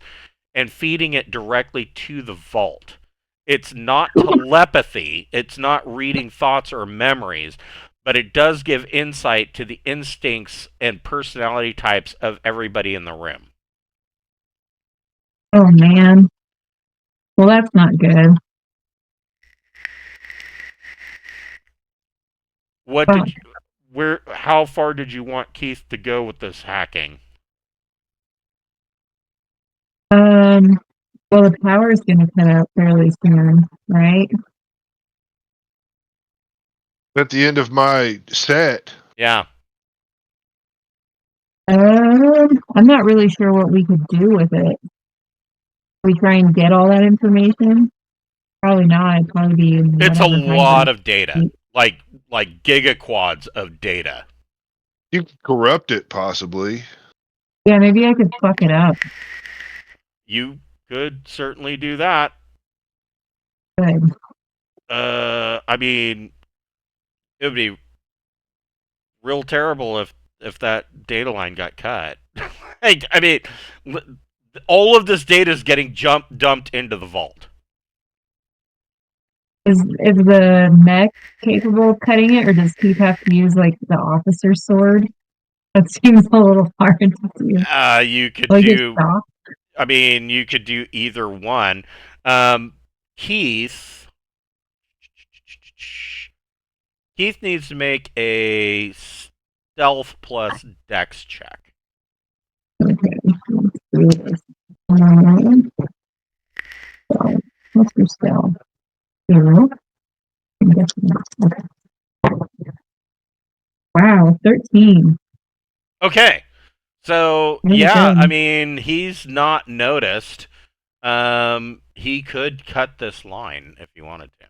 and feeding it directly to the vault. It's not telepathy, it's not reading thoughts or memories, but it does give insight to the instincts and personality types of everybody in the room. Oh, man. Well, that's not good. What did you, how far did you want Keith to go with this hacking? Well, the power is going to cut out fairly soon, right? At the end of my set. Yeah. I'm not really sure what we could do with it. We try and get all that information? Probably not. It'd probably be It's a lot of data, like gigaquads of data. You can corrupt it, possibly. Yeah, maybe I could fuck it up. You could certainly do that. Good. I mean, it would be real terrible if that data line got cut. I mean, All of this data is getting dumped into the vault. Is the mech capable of cutting it, or does Keith have to use like the officer's sword? That seems a little hard to do. You could Like it's do. soft. I mean, you could do either one. Keith. Keith needs to make a stealth plus dex check. Okay, let's do this. Um, so, what's your spell? 0. I'm guessing not. Okay. Wow, 13. Okay. So, Really yeah, good. I mean, he's not noticed. He could cut this line if he wanted to.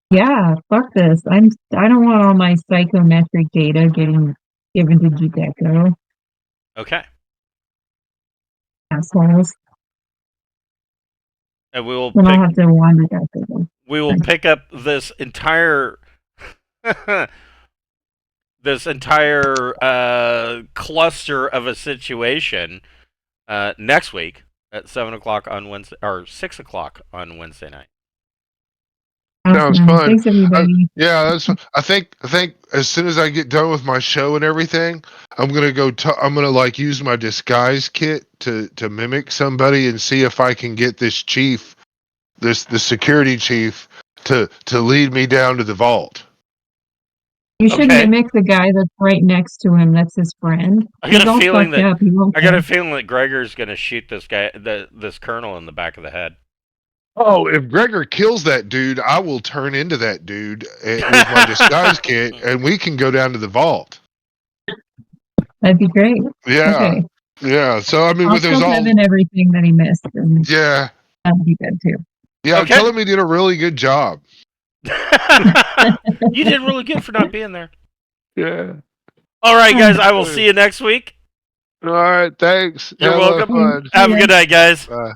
Yeah, fuck this. I don't want all my psychometric data getting given to Judecco. Okay. Assholes. And Then I'll have to wander back to them. we will pick up this entire cluster of a situation next week at 7 o'clock on Wednesday or 6 o'clock on Wednesday night. Sounds Awesome. fun. Thanks, everybody. Yeah, that's. I think as soon as I get done with my show and everything, I'm gonna go. I'm gonna like use my disguise kit to mimic somebody and see if I can get this chief, the security chief, to lead me down to the vault. You should Okay. mimic the guy that's right next to him. That's his friend. I got He's a all feeling fucked up. He won't I got care. a feeling that Gregor's gonna shoot this guy, this colonel, in the back of the head. Oh, if Gregor kills that dude, I will turn into that dude with my disguise kit, and we can go down to the vault. That'd be great. Yeah, Okay. yeah. So I mean, I'll with there's tell all. Kevin everything that he missed, and Yeah, that'd be good too. yeah. Okay. Tell him he did a really good job. You did really good for not being there. Yeah. All right, guys. I will see you next week. All right. Thanks. You're Have a lot of welcome. fun. Have a good night, guys. Bye.